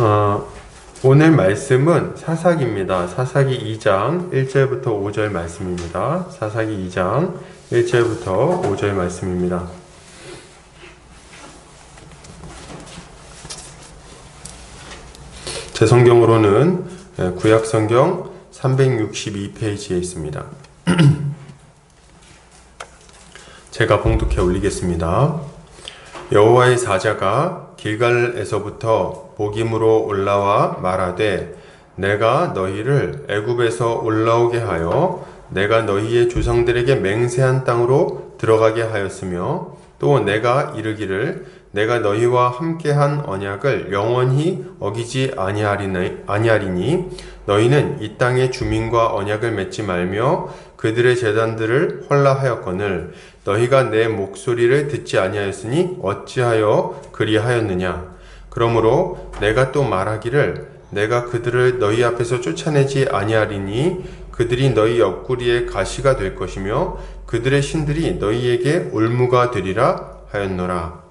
어, 오늘 말씀은 사사기입니다. 사사기 2장 1절부터 5절 말씀입니다. 사사기 2장 1절부터 5절 말씀입니다. 제 성경으로는 구약성경 362페이지에 있습니다. 제가 봉독해 올리겠습니다. 여호와의 사자가 길갈에서부터 보김으로 올라와 말하되 내가 너희를 애굽에서 올라오게 하여 내가 너희의 조상들에게 맹세한 땅으로 들어가게 하였으며 또 내가 이르기를 내가 너희와 함께한 언약을 영원히 어기지 아니하리니 너희는 이 땅의 주민과 언약을 맺지 말며 그들의 제단들을 헐라하였거늘 너희가 내 목소리를 듣지 아니하였으니 어찌하여 그리하였느냐. 그러므로 내가 또 말하기를 내가 그들을 너희 앞에서 쫓아내지 아니하리니 그들이 너희 옆구리에 가시가 될 것이며 그들의 신들이 너희에게 올무가 되리라 하였노라.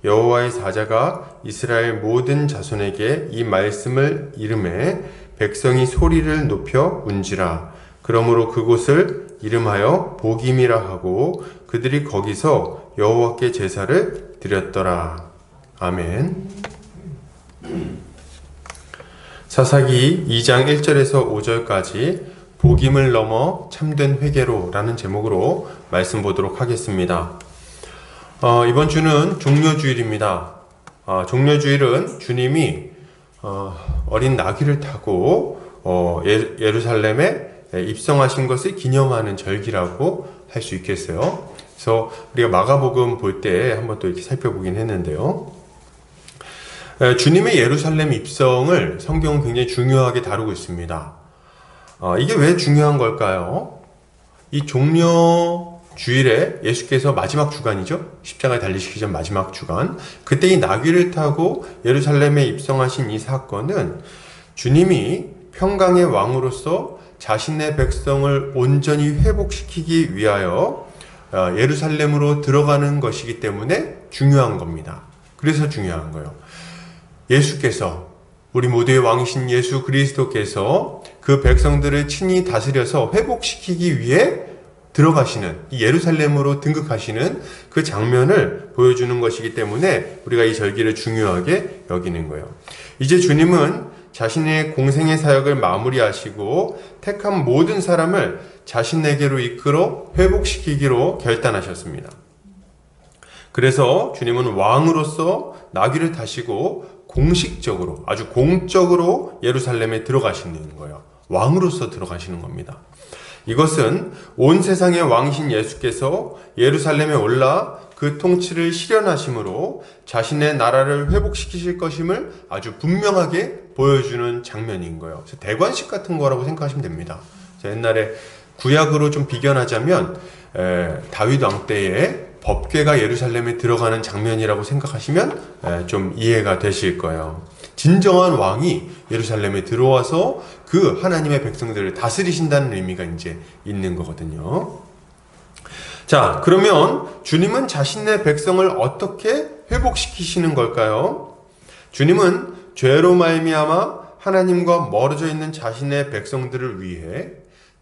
여호와의 사자가 이스라엘 모든 자손에게 이 말씀을 이름해 백성이 소리를 높여 운지라. 그러므로 그곳을 이름하여 보김이라 하고 그들이 거기서 여호와께 제사를 드렸더라. 아멘. 사사기 2장 1절에서 5절까지 보김을 넘어 참된 회개로 라는 제목으로 말씀 보도록 하겠습니다. 이번 주는 종려주일입니다. 종려주일은 주님이 어린 나귀를 타고 예루살렘에 입성하신 것을 기념하는 절기라고 할 수 있겠어요. 그래서 우리가 마가복음 볼 때 한번 또 이렇게 살펴보긴 했는데요. 주님의 예루살렘 입성을 성경은 굉장히 중요하게 다루고 있습니다. 이게 왜 중요한 걸까요? 이 종려주일에 예수께서 마지막 주간이죠. 십자가에 달리시기 전 마지막 주간. 그때 이 나귀를 타고 예루살렘에 입성하신 이 사건은 주님이 평강의 왕으로서 자신의 백성을 온전히 회복시키기 위하여 예루살렘으로 들어가는 것이기 때문에 중요한 겁니다. 그래서 중요한 거예요. 예수께서 우리 모두의 왕이신 예수 그리스도께서 그 백성들을 친히 다스려서 회복시키기 위해 들어가시는 이 예루살렘으로 등극하시는 그 장면을 보여주는 것이기 때문에 우리가 이 절기를 중요하게 여기는 거예요. 이제 주님은 자신의 공생의 사역을 마무리하시고 택한 모든 사람을 자신에게로 이끌어 회복시키기로 결단하셨습니다. 그래서 주님은 왕으로서 나귀를 타시고 공식적으로 아주 공적으로 예루살렘에 들어가시는 거예요. 왕으로서 들어가시는 겁니다. 이것은 온 세상의 왕이신 예수께서 예루살렘에 올라 그 통치를 실현하심으로 자신의 나라를 회복시키실 것임을 아주 분명하게 보여주는 장면인 거예요. 그래서 대관식 같은 거라고 생각하시면 됩니다. 옛날에 구약으로 좀 비견하자면 다윗 왕 때에 법궤가 예루살렘에 들어가는 장면이라고 생각하시면 좀 이해가 되실 거예요. 진정한 왕이 예루살렘에 들어와서 그 하나님의 백성들을 다스리신다는 의미가 이제 있는 거거든요. 자, 그러면 주님은 자신의 백성을 어떻게 회복시키시는 걸까요? 주님은 죄로 말미암아 하나님과 멀어져 있는 자신의 백성들을 위해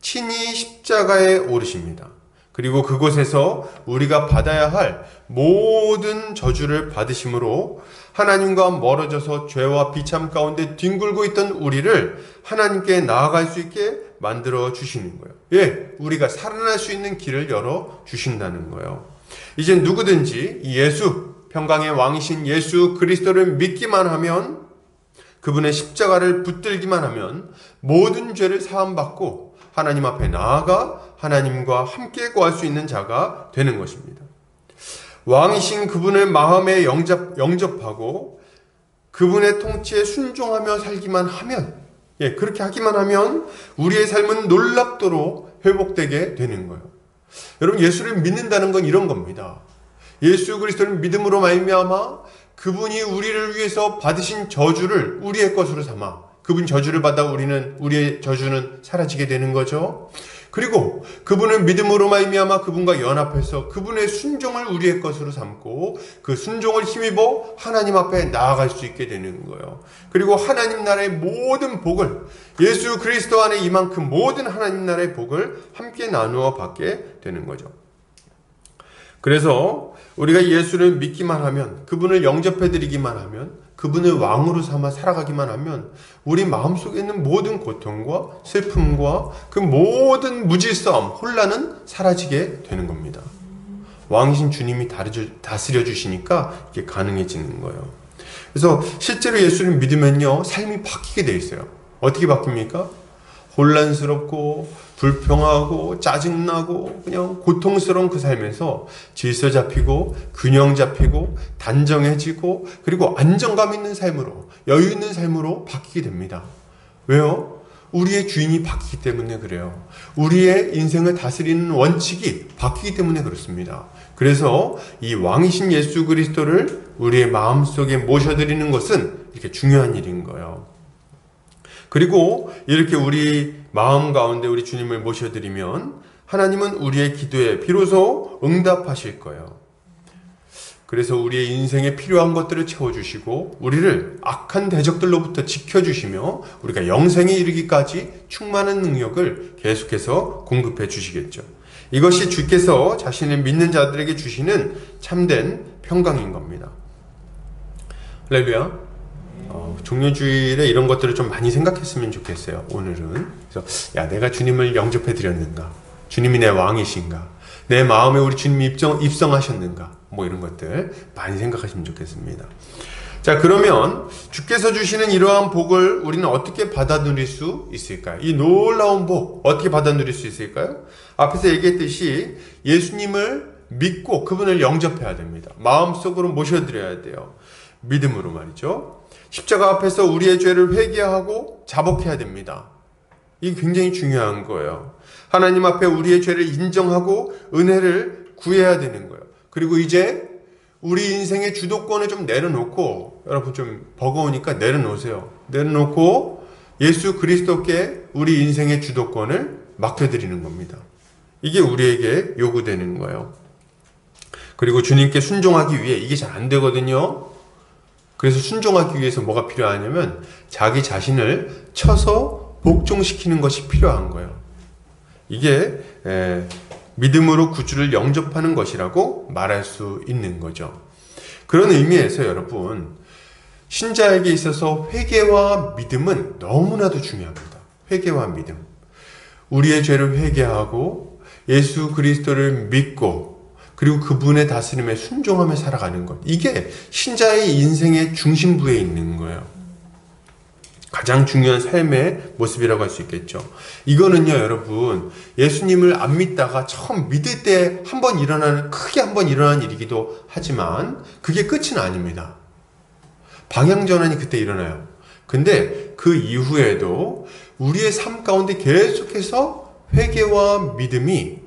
친히 십자가에 오르십니다. 그리고 그곳에서 우리가 받아야 할 모든 저주를 받으심으로 하나님과 멀어져서 죄와 비참 가운데 뒹굴고 있던 우리를 하나님께 나아갈 수 있게 만들어 주시는 거예요. 예, 우리가 살아날 수 있는 길을 열어 주신다는 거예요. 이제 누구든지 이 예수, 평강의 왕이신 예수 그리스도를 믿기만 하면, 그분의 십자가를 붙들기만 하면 모든 죄를 사함받고 하나님 앞에 나아가 하나님과 함께 거할 수 있는 자가 되는 것입니다. 왕이신 그분을 마음에 영접하고 그분의 통치에 순종하며 살기만 하면, 그렇게 하기만 하면 우리의 삶은 놀랍도록 회복되게 되는 거예요. 여러분, 예수를 믿는다는 건 이런 겁니다. 예수 그리스도를 믿음으로 말미암아 그분이 우리를 위해서 받으신 저주를 우리의 것으로 삼아 그분 저주를 받아 우리의 저주는 사라지게 되는 거죠. 그리고 그분은 믿음으로 말미암아 그분과 연합해서 그분의 순종을 우리의 것으로 삼고 그 순종을 힘입어 하나님 앞에 나아갈 수 있게 되는 거예요. 그리고 하나님 나라의 모든 복을, 예수 그리스도 안에 이만큼 모든 하나님 나라의 복을 함께 나누어 받게 되는 거죠. 그래서 우리가 예수를 믿기만 하면, 그분을 영접해드리기만 하면, 그분을 왕으로 삼아 살아가기만 하면 우리 마음속에 있는 모든 고통과 슬픔과 그 모든 무질서함, 혼란은 사라지게 되는 겁니다. 왕이신 주님이 다스려 주시니까 이게 가능해지는 거예요. 그래서 실제로 예수를 믿으면요, 삶이 바뀌게 돼 있어요. 어떻게 바뀝니까? 혼란스럽고 불평하고 짜증나고 그냥 고통스러운 그 삶에서 질서 잡히고 균형 잡히고 단정해지고 그리고 안정감 있는 삶으로, 여유 있는 삶으로 바뀌게 됩니다. 왜요? 우리의 주인이 바뀌기 때문에 그래요. 우리의 인생을 다스리는 원칙이 바뀌기 때문에 그렇습니다. 그래서 이 왕이신 예수 그리스도를 우리의 마음속에 모셔드리는 것은 이렇게 중요한 일인 거예요. 그리고 이렇게 우리 마음 가운데 우리 주님을 모셔드리면 하나님은 우리의 기도에 비로소 응답하실 거예요. 그래서 우리의 인생에 필요한 것들을 채워주시고 우리를 악한 대적들로부터 지켜주시며 우리가 영생에 이르기까지 충만한 능력을 계속해서 공급해 주시겠죠. 이것이 주께서 자신을 믿는 자들에게 주시는 참된 평강인 겁니다. 할렐루야. 종료주일에 이런 것들을 좀 많이 생각했으면 좋겠어요. 오늘은. 그래서 내가 주님을 영접해 드렸는가? 주님이 내 왕이신가? 내 마음에 우리 주님이 입성하셨는가? 뭐 이런 것들 많이 생각하시면 좋겠습니다. 자, 그러면 주께서 주시는 이러한 복을 우리는 어떻게 받아 누릴 수 있을까요? 이 놀라운 복 어떻게 받아 누릴 수 있을까요? 앞에서 얘기했듯이 예수님을 믿고 그분을 영접해야 됩니다. 마음속으로 모셔드려야 돼요. 믿음으로 말이죠. 십자가 앞에서 우리의 죄를 회개하고 자복해야 됩니다. 이게 굉장히 중요한 거예요. 하나님 앞에 우리의 죄를 인정하고 은혜를 구해야 되는 거예요. 그리고 이제 우리 인생의 주도권을 좀 내려놓고, 여러분 좀 버거우니까 내려놓으세요. 내려놓고 예수 그리스도께 우리 인생의 주도권을 맡겨드리는 겁니다. 이게 우리에게 요구되는 거예요. 그리고 주님께 순종하기 위해 이게 잘 안 되거든요. 그래서 순종하기 위해서 뭐가 필요하냐면 자기 자신을 쳐서 복종시키는 것이 필요한 거예요. 이게 믿음으로 구주를 영접하는 것이라고 말할 수 있는 거죠. 그런 의미에서 여러분, 신자에게 있어서 회개와 믿음은 너무나도 중요합니다. 회개와 믿음. 우리의 죄를 회개하고 예수 그리스도를 믿고 그리고 그분의 다스림에 순종하며 살아가는 것. 이게 신자의 인생의 중심부에 있는 거예요. 가장 중요한 삶의 모습이라고 할 수 있겠죠. 이거는요, 여러분, 예수님을 안 믿다가 처음 믿을 때 크게 한 번 일어나는 일이기도 하지만 그게 끝은 아닙니다. 방향전환이 그때 일어나요. 근데 그 이후에도 우리의 삶 가운데 계속해서 회개와 믿음이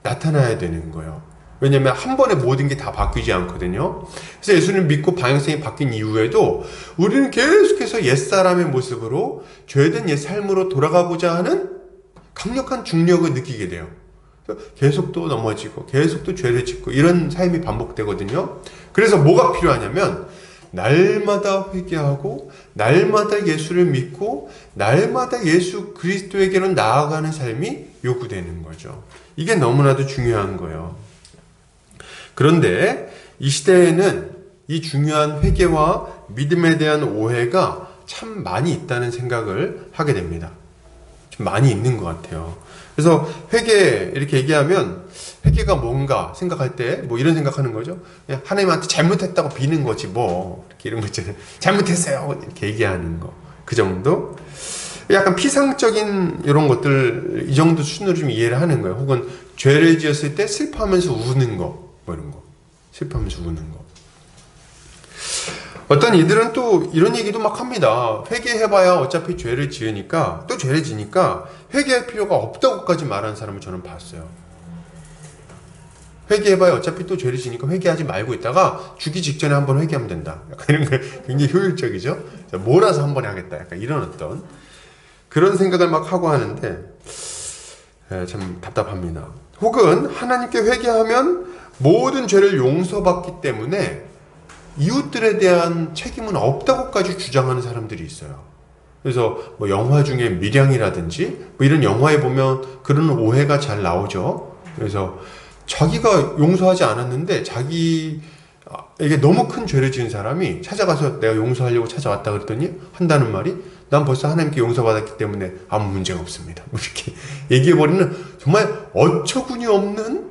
나타나야 되는 거예요. 왜냐면 한 번에 모든 게 다 바뀌지 않거든요. 그래서 예수님을 믿고 방향성이 바뀐 이후에도 우리는 계속해서 옛사람의 모습으로 죄된 옛 삶으로 돌아가고자 하는 강력한 중력을 느끼게 돼요. 계속 또 넘어지고 계속 또 죄를 짓고 이런 삶이 반복되거든요. 그래서 뭐가 필요하냐면 날마다 회개하고 날마다 예수를 믿고 날마다 예수 그리스도에게로 나아가는 삶이 요구되는 거죠. 이게 너무나도 중요한 거예요. 그런데 이 시대에는 이 중요한 회개와 믿음에 대한 오해가 참 많이 있다는 생각을 하게 됩니다. 좀 많이 있는 것 같아요. 그래서 회개 이렇게 얘기하면 회개가 뭔가 생각할 때 뭐 이런 생각하는 거죠. 그냥 하나님한테 잘못했다고 비는 거지 뭐 이렇게 이런 거 있잖아요. 잘못했어요 이렇게 얘기하는 거. 그 정도? 약간 피상적인 이런 것들 이 정도 수준으로 좀 이해를 하는 거예요. 혹은 죄를 지었을 때 슬퍼하면서 우는 거. 뭐 이런 거. 슬퍼하면서 우는 거. 어떤 이들은 또 이런 얘기도 막 합니다. 회개해봐야 어차피 죄를 지으니까, 또 죄를 지니까 회개할 필요가 없다고까지 말하는 사람을 저는 봤어요. 회개해봐야 어차피 또 죄를 지니까 회개하지 말고 있다가 죽기 직전에 한번 회개하면 된다. 약간 이런 게 굉장히 효율적이죠. 몰아서 한 번에 하겠다. 약간 이런 어떤 그런 생각을 막 하고 하는데 참 답답합니다. 혹은 하나님께 회개하면 모든 죄를 용서받기 때문에 이웃들에 대한 책임은 없다고까지 주장하는 사람들이 있어요. 그래서 뭐 영화 중에 밀양이라든지 뭐 이런 영화에 보면 그런 오해가 잘 나오죠. 그래서 자기가 용서하지 않았는데 자기에게 너무 큰 죄를 지은 사람이 찾아가서 내가 용서하려고 찾아왔다 그랬더니 한다는 말이 난 벌써 하나님께 용서받았기 때문에 아무 문제가 없습니다. 이렇게 얘기해버리는 정말 어처구니 없는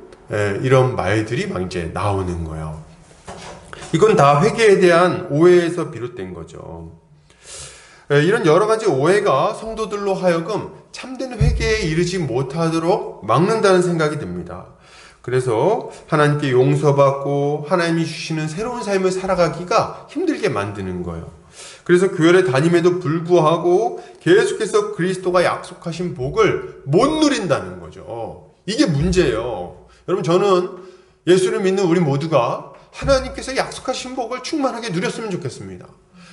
이런 말들이 막 이제 나오는 거예요. 이건 다 회개에 대한 오해에서 비롯된 거죠. 이런 여러 가지 오해가 성도들로 하여금 참된 회개에 이르지 못하도록 막는다는 생각이 듭니다. 그래서 하나님께 용서받고 하나님이 주시는 새로운 삶을 살아가기가 힘들게 만드는 거예요. 그래서 교회를 다님에도 불구하고 계속해서 그리스도가 약속하신 복을 못 누린다는 거죠. 이게 문제예요. 여러분, 저는 예수를 믿는 우리 모두가 하나님께서 약속하신 복을 충만하게 누렸으면 좋겠습니다.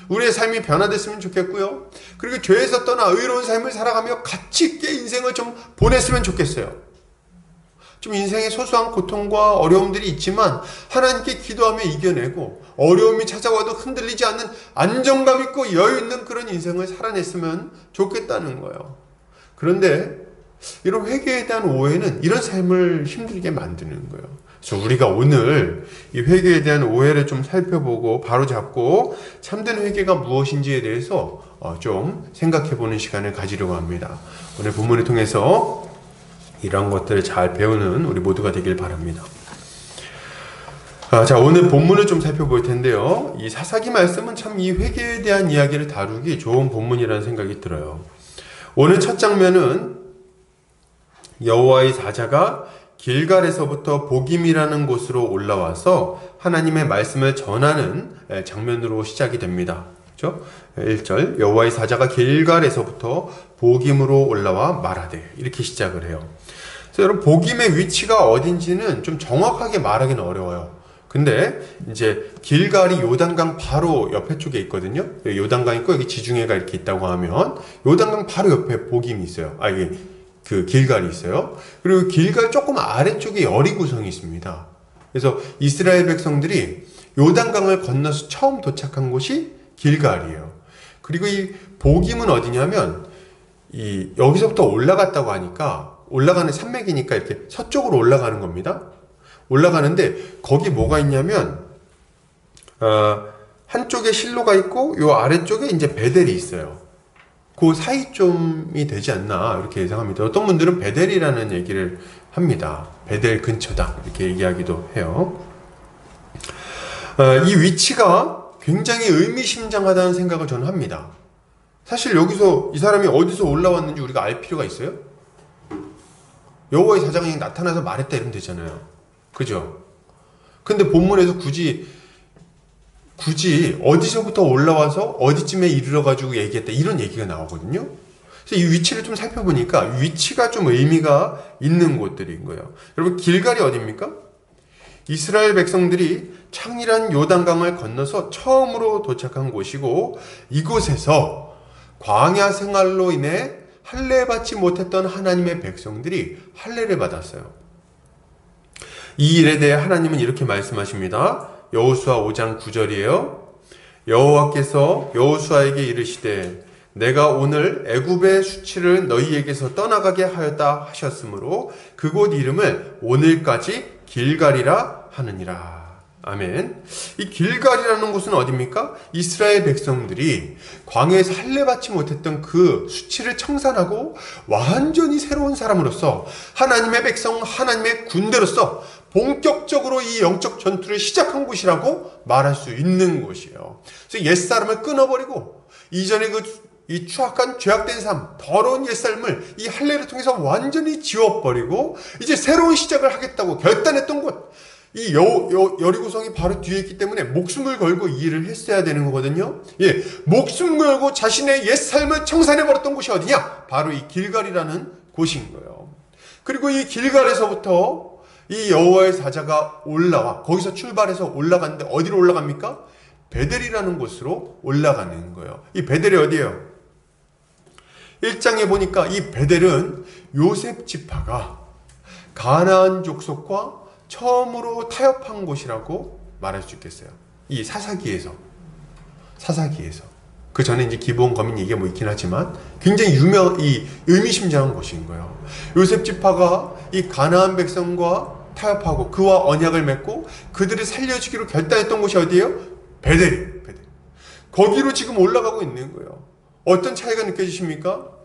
우리의 삶이 변화됐으면 좋겠고요. 그리고 죄에서 떠나 의로운 삶을 살아가며 가치 있게 인생을 좀 보냈으면 좋겠어요. 좀 인생에 소소한 고통과 어려움들이 있지만 하나님께 기도하며 이겨내고 어려움이 찾아와도 흔들리지 않는 안정감 있고 여유 있는 그런 인생을 살아냈으면 좋겠다는 거예요. 그런데 이런 회개에 대한 오해는 이런 삶을 힘들게 만드는 거예요. 그래서 우리가 오늘 이 회개에 대한 오해를 좀 살펴보고 바로잡고 참된 회개가 무엇인지에 대해서 좀 생각해보는 시간을 가지려고 합니다. 오늘 본문을 통해서 이런 것들을 잘 배우는 우리 모두가 되길 바랍니다. 자, 오늘 본문을 좀 살펴볼 텐데요. 이 사사기 말씀은 참 이 회개에 대한 이야기를 다루기 좋은 본문이라는 생각이 들어요. 오늘 첫 장면은 여호와의 사자가 길갈에서부터 보김이라는 곳으로 올라와서 하나님의 말씀을 전하는 장면으로 시작이 됩니다. 그렇죠? 1절 여호와의 사자가 길갈에서부터 보김으로 올라와 말하되 이렇게 시작을 해요. 그래서 여러분, 보김의 위치가 어딘지는 좀 정확하게 말하기는 어려워요. 근데 이제 길갈이 요단강 바로 옆에 쪽에 있거든요. 요단강 있고 여기 지중해가 이렇게 있다고 하면 요단강 바로 옆에 보김이 있어요. 이게 그 길갈이 있어요. 그리고 길갈 조금 아래쪽에 여리고성이 있습니다. 그래서 이스라엘 백성들이 요단강을 건너서 처음 도착한 곳이 길갈이에요. 그리고 이 보김은 어디냐면 여기서부터 올라갔다고 하니까 올라가는 산맥이니까 이렇게 서쪽으로 올라가는 겁니다. 올라가는데 거기 뭐가 있냐면 한쪽에 실로가 있고 요 아래쪽에 이제 베델이 있어요. 그 사이쯤이 되지 않나 이렇게 예상합니다. 어떤 분들은 베델이라는 얘기를 합니다. 베델 근처다 이렇게 얘기하기도 해요. 이 위치가 굉장히 의미심장하다는 생각을 저는 합니다. 사실 여기서 이 사람이 어디서 올라왔는지 우리가 알 필요가 있어요? 여호와의 사자가 나타나서 말했다 이러면 되잖아요. 그죠? 근데 본문에서 굳이 어디서부터 올라와서 어디쯤에 이르러가지고 얘기했다 이런 얘기가 나오거든요. 그래서 이 위치를 좀 살펴보니까 위치가 좀 의미가 있는 곳들인 거예요. 여러분, 길갈이 어디입니까? 이스라엘 백성들이 창이란 요단강을 건너서 처음으로 도착한 곳이고 이곳에서 광야 생활로 인해 할례 받지 못했던 하나님의 백성들이 할례를 받았어요. 이 일에 대해 하나님은 이렇게 말씀하십니다. 여호수아 5장 9절이에요. 여호와께서 여호수아에게 이르시되 내가 오늘 애굽의 수치를 너희에게서 떠나가게 하였다 하셨으므로 그곳 이름을 오늘까지 길갈이라 하느니라. 아멘. 이 길갈이라는 곳은 어디입니까? 이스라엘 백성들이 광야에서 할례받지 못했던 그 수치를 청산하고 완전히 새로운 사람으로서 하나님의 백성, 하나님의 군대로서 본격적으로 이 영적 전투를 시작한 곳이라고 말할 수 있는 곳이에요. 그래서 옛사람을 끊어버리고 이전에 이 추악한 죄악된 삶, 더러운 옛삶을 이 할례를 통해서 완전히 지워버리고 이제 새로운 시작을 하겠다고 결단했던 곳, 이 여리고성이 바로 뒤에 있기 때문에 목숨을 걸고 이 일을 했어야 되는 거거든요. 예, 목숨 걸고 자신의 옛삶을 청산해버렸던 곳이 어디냐? 바로 이 길갈이라는 곳인 거예요. 그리고 이 길갈에서부터 이 여호와의 사자가 올라와 거기서 출발해서 올라갔는데 어디로 올라갑니까? 베델이라는 곳으로 올라가는 거예요. 이 베델이 어디예요? 1장에 보니까 이 베델은 요셉 지파가 가나안 족속과 처음으로 타협한 곳이라고 말할 수 있겠어요. 이 사사기에서 그 전에 이제 기브온 거민 얘기가 뭐 있긴 하지만 굉장히 의미심장한 곳인 거예요. 요셉 지파가 이 가나안 백성과 타협하고 그와 언약을 맺고 그들을 살려주기로 결단했던 곳이 어디예요? 베델. 거기로 지금 올라가고 있는 거예요. 어떤 차이가 느껴지십니까?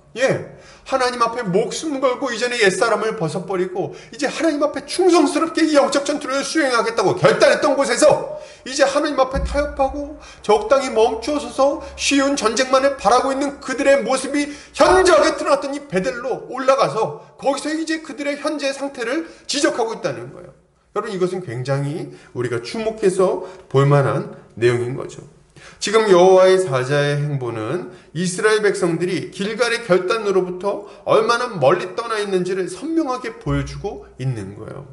하나님 앞에 목숨 걸고 이전에 옛사람을 벗어버리고 이제 하나님 앞에 충성스럽게 이 영적 전투를 수행하겠다고 결단했던 곳에서 이제 하나님 앞에 타협하고 적당히 멈추어서서 쉬운 전쟁만을 바라고 있는 그들의 모습이 현저하게 드러났던 이 베델로 올라가서 거기서 이제 그들의 현재 상태를 지적하고 있다는 거예요. 여러분, 이것은 굉장히 우리가 주목해서 볼 만한 내용인 거죠. 지금 여호와의 사자의 행보는 이스라엘 백성들이 길갈의 결단으로부터 얼마나 멀리 떠나 있는지를 선명하게 보여주고 있는 거예요.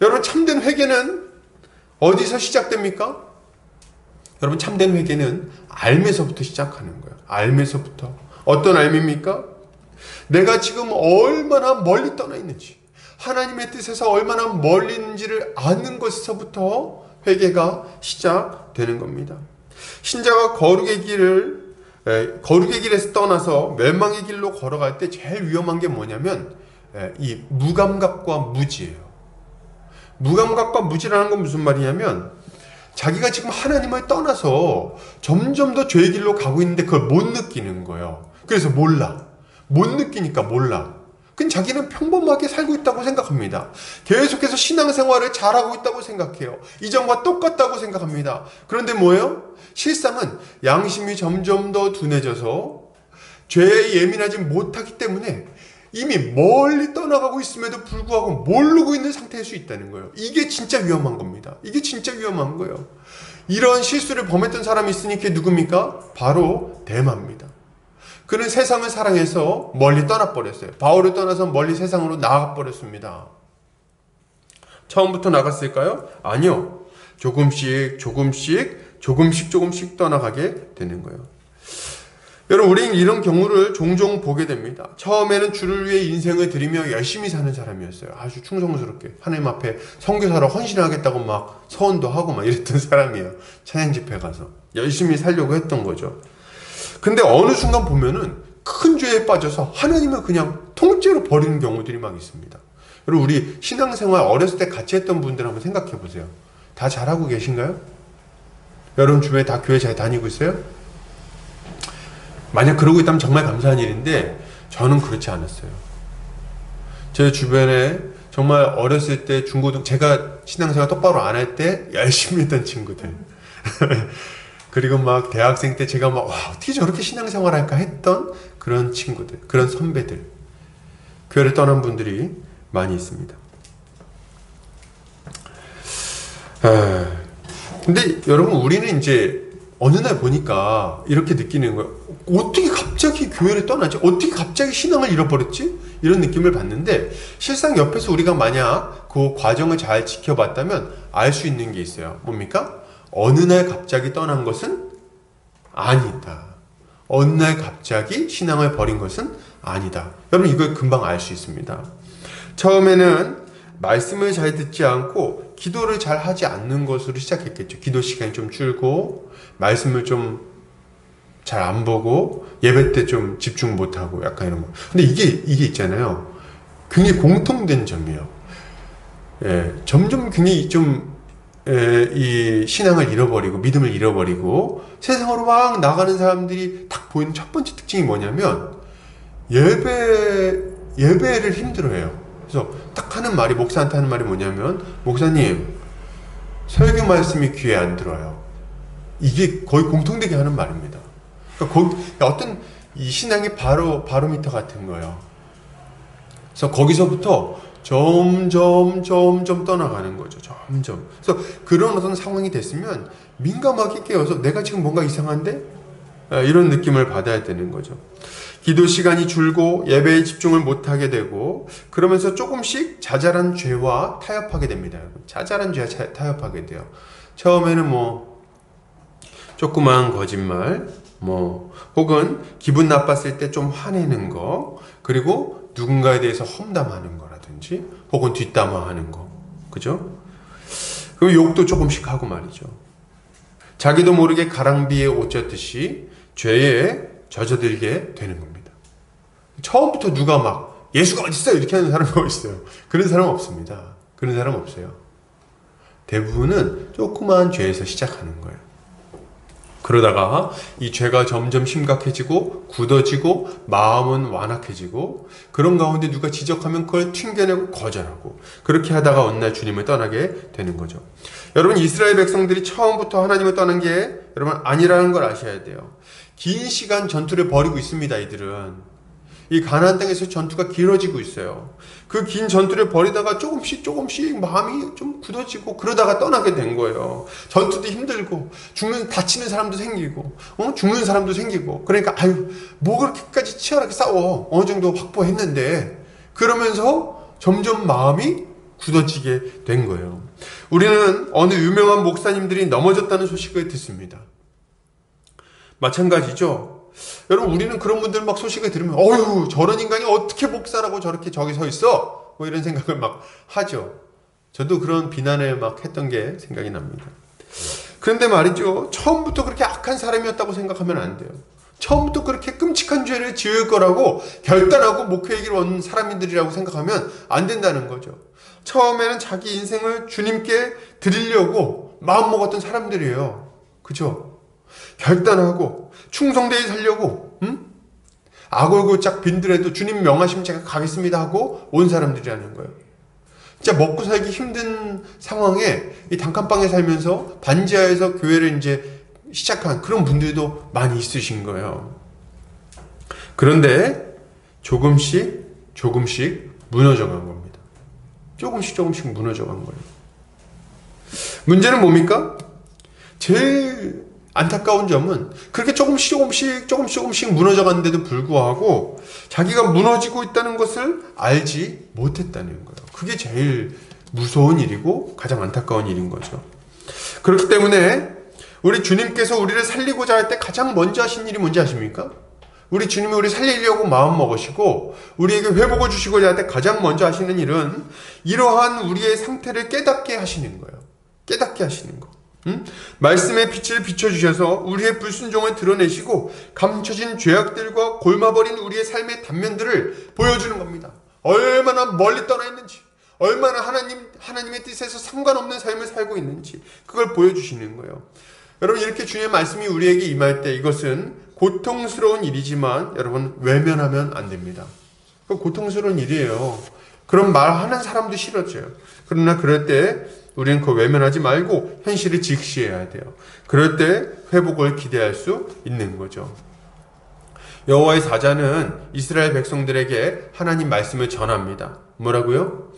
여러분, 참된 회개는 어디서 시작됩니까? 여러분, 참된 회개는 알매서부터 시작하는 거예요. 알매서부터. 어떤 알매입니까? 내가 지금 얼마나 멀리 떠나 있는지, 하나님의 뜻에서 얼마나 멀리 있는지를 아는 것에서부터 회개가 시작되는 겁니다. 신자가 거룩의 길에서 떠나서 멸망의 길로 걸어갈 때 제일 위험한 게 뭐냐면 이 무감각과 무지예요. 무감각과 무지라는 건 무슨 말이냐면 자기가 지금 하나님을 떠나서 점점 더 죄의 길로 가고 있는데 그걸 못 느끼는 거예요. 그래서 몰라. 못 느끼니까 몰라. 그건 자기는 평범하게 살고 있다고 생각합니다. 계속해서 신앙생활을 잘하고 있다고 생각해요. 이전과 똑같다고 생각합니다. 그런데 뭐예요? 실상은 양심이 점점 더 둔해져서 죄에 예민하지 못하기 때문에 이미 멀리 떠나가고 있음에도 불구하고 모르고 있는 상태일 수 있다는 거예요. 이게 진짜 위험한 겁니다. 이게 진짜 위험한 거예요. 이런 실수를 범했던 사람이 있으니 그게 누굽니까? 바로 데마입니다. 그는 세상을 사랑해서 멀리 떠나버렸어요. 바울을 떠나서 멀리 세상으로 나가버렸습니다. 처음부터 나갔을까요? 아니요. 조금씩 떠나가게 되는 거예요. 여러분, 우리는 이런 경우를 종종 보게 됩니다. 처음에는 주를 위해 인생을 들이며 열심히 사는 사람이었어요. 아주 충성스럽게 하나님 앞에 선교사로 헌신하겠다고 막 서원도 하고 막 이랬던 사람이에요. 찬양 집회 가서 열심히 살려고 했던 거죠. 근데 어느 순간 보면은 큰 죄에 빠져서 하나님을 그냥 통째로 버리는 경우들이 막 있습니다. 여러분, 우리 신앙생활 어렸을 때 같이 했던 분들 한번 생각해 보세요. 다 잘하고 계신가요? 여러분 주변에 다 교회 잘 다니고 있어요? 만약 그러고 있다면 정말 감사한 일인데 저는 그렇지 않았어요. 제 주변에 정말 어렸을 때 제가 신앙생활 똑바로 안 할 때 열심히 했던 친구들 그리고 막 대학생 때 제가 막 어떻게 저렇게 신앙생활 할까 했던 그런 친구들, 그런 선배들, 교회를 떠난 분들이 많이 있습니다. 근데 여러분, 우리는 이제 어느 날 보니까 이렇게 느끼는 거예요. 어떻게 갑자기 교회를 떠나지? 어떻게 갑자기 신앙을 잃어버렸지? 이런 느낌을 받는데, 실상 옆에서 우리가 만약 그 과정을 잘 지켜봤다면 알 수 있는 게 있어요. 뭡니까? 어느 날 갑자기 떠난 것은 아니다. 어느 날 갑자기 신앙을 버린 것은 아니다. 여러분, 이걸 금방 알 수 있습니다. 처음에는 말씀을 잘 듣지 않고 기도를 잘 하지 않는 것으로 시작했겠죠. 기도 시간이 좀 줄고 말씀을 좀 잘 안 보고 예배 때 좀 집중 못하고 약간 이런 거. 근데 이게 있잖아요. 굉장히 공통된 점이에요. 점점 굉장히 이 신앙을 잃어버리고 믿음을 잃어버리고 세상으로 막 나가는 사람들이 딱 보이는 첫 번째 특징이 뭐냐면 예배를 힘들어해요. 그래서 딱 목사한테 하는 말이 뭐냐면, 목사님 설교 말씀이 귀에 안 들어요. 이게 거의 공통되게 하는 말입니다. 그러니까 어떤 이 신앙이 바로미터 같은 거예요. 그래서 거기서부터 점점 떠나가는 거죠. 점점. 그래서 그런 어떤 상황이 됐으면 민감하게 깨어서 내가 지금 뭔가 이상한데? 이런 느낌을 받아야 되는 거죠. 기도 시간이 줄고 예배에 집중을 못하게 되고 그러면서 조금씩 자잘한 죄와 타협하게 됩니다. 자잘한 죄와 타협하게 돼요. 처음에는 조그마한 거짓말, 혹은 기분 나빴을 때 좀 화내는 거, 그리고 누군가에 대해서 험담하는 거라든지, 혹은 뒷담화하는 거, 그죠? 그리고 욕도 조금씩 하고 말이죠. 자기도 모르게 가랑비에 옷 젖듯이 죄에 젖어들게 되는 겁니다. 처음부터 누가 막 예수가 어딨어요? 이렇게 하는 사람이 어딨어요? 그런 사람 없습니다. 그런 사람 없어요. 대부분은 조그마한 죄에서 시작하는 거예요. 그러다가 이 죄가 점점 심각해지고 굳어지고 마음은 완악해지고 그런 가운데 누가 지적하면 그걸 튕겨내고 거절하고 그렇게 하다가 어느 날 주님을 떠나게 되는 거죠. 여러분, 이스라엘 백성들이 처음부터 하나님을 떠난 게 여러분 아니라는 걸 아셔야 돼요. 긴 시간 전투를 벌이고 있습니다. 이들은 이 가나안 땅에서 전투가 길어지고 있어요. 그 긴 전투를 벌이다가 조금씩 마음이 좀 굳어지고 그러다가 떠나게 된 거예요. 전투도 힘들고 다치는 사람도 생기고 죽는 사람도 생기고 그러니까 뭐 그렇게까지 치열하게 싸워, 어느 정도 확보했는데, 그러면서 점점 마음이 굳어지게 된 거예요. 우리는 어느 유명한 목사님들이 넘어졌다는 소식을 듣습니다. 마찬가지죠. 여러분, 우리는 그런 분들 막 소식을 들으면 어휴, 저런 인간이 어떻게 목사라고 저렇게 저기 서 있어? 이런 생각을 막 하죠. 저도 그런 비난을 막 했던 게 생각이 납니다. 그런데 말이죠, 처음부터 그렇게 악한 사람이었다고 생각하면 안 돼요. 처음부터 그렇게 끔찍한 죄를 지을 거라고 결단하고 목회이길 온 사람들이라고 생각하면 안 된다는 거죠. 처음에는 자기 인생을 주님께 드리려고 마음먹었던 사람들이에요. 그죠? 결단하고 충성되게 살려고 아골골짝 빈들에도 주님 명하시면 제가 가겠습니다 하고 온 사람들이라는 거예요. 진짜 먹고 살기 힘든 상황에 이 단칸방에 살면서 반지하에서 교회를 이제 시작한 그런 분들도 많이 있으신 거예요. 그런데 조금씩 무너져간 겁니다. 조금씩 무너져간 거예요. 문제는 뭡니까? 제일 안타까운 점은 그렇게 조금씩 무너져갔는데도 불구하고 자기가 무너지고 있다는 것을 알지 못했다는 거예요. 그게 제일 무서운 일이고 가장 안타까운 일인 거죠. 그렇기 때문에 우리 주님께서 우리를 살리고자 할 때 가장 먼저 하신 일이 뭔지 아십니까? 우리 주님이 우리 살리려고 마음 먹으시고 우리에게 회복을 주시고자 할 때 가장 먼저 하시는 일은 이러한 우리의 상태를 깨닫게 하시는 거예요. 깨닫게 하시는 거. 말씀의 빛을 비춰주셔서 우리의 불순종을 드러내시고 감춰진 죄악들과 골마버린 우리의 삶의 단면들을 보여주는 겁니다. 얼마나 멀리 떠나 있는지, 얼마나 하나님의 뜻에서 상관없는 삶을 살고 있는지 그걸 보여주시는 거예요. 여러분, 이렇게 주님의 말씀이 우리에게 임할 때 이것은 고통스러운 일이지만 여러분 외면하면 안 됩니다. 그 고통스러운 일이에요. 그런 말 하는 사람도 싫어져요. 그러나 그럴 때 우리는 그걸 외면하지 말고 현실을 직시해야 돼요. 그럴 때 회복을 기대할 수 있는 거죠. 여호와의 사자는 이스라엘 백성들에게 하나님 말씀을 전합니다. 뭐라고요?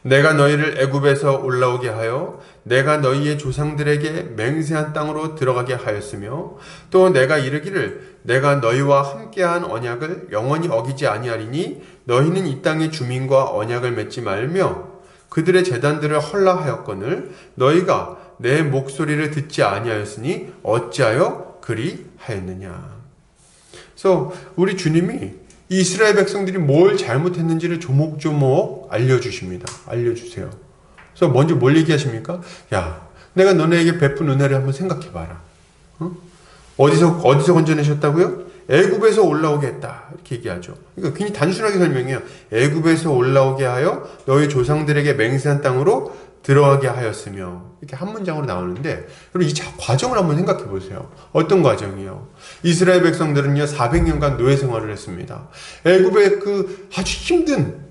내가 너희를 애굽에서 올라오게 하여 내가 너희의 조상들에게 맹세한 땅으로 들어가게 하였으며 또 내가 이르기를 내가 너희와 함께한 언약을 영원히 어기지 아니하리니 너희는 이 땅의 주민과 언약을 맺지 말며 그들의 제단들을 헐라하였거늘 너희가 내 목소리를 듣지 아니하였으니 어찌하여 그리 하였느냐. 그래서 우리 주님이 이스라엘 백성들이 뭘 잘못했는지를 조목조목 알려주십니다. 알려주세요. 그래서 먼저 뭘 얘기하십니까? 야, 내가 너네에게 베푼 은혜를 한번 생각해봐라. 어디서 건져내셨다고요? 애굽에서 올라오게 했다. 이렇게 얘기하죠. 그러니까 굉장히 단순하게 설명해요. 애굽에서 올라오게 하여 너희 조상들에게 맹세한 땅으로 들어가게 하였으며, 이렇게 한 문장으로 나오는데 여러분 이 과정을 한번 생각해 보세요. 어떤 과정이요? 이스라엘 백성들은요 400년간 노예 생활을 했습니다. 애굽의 그 아주 힘든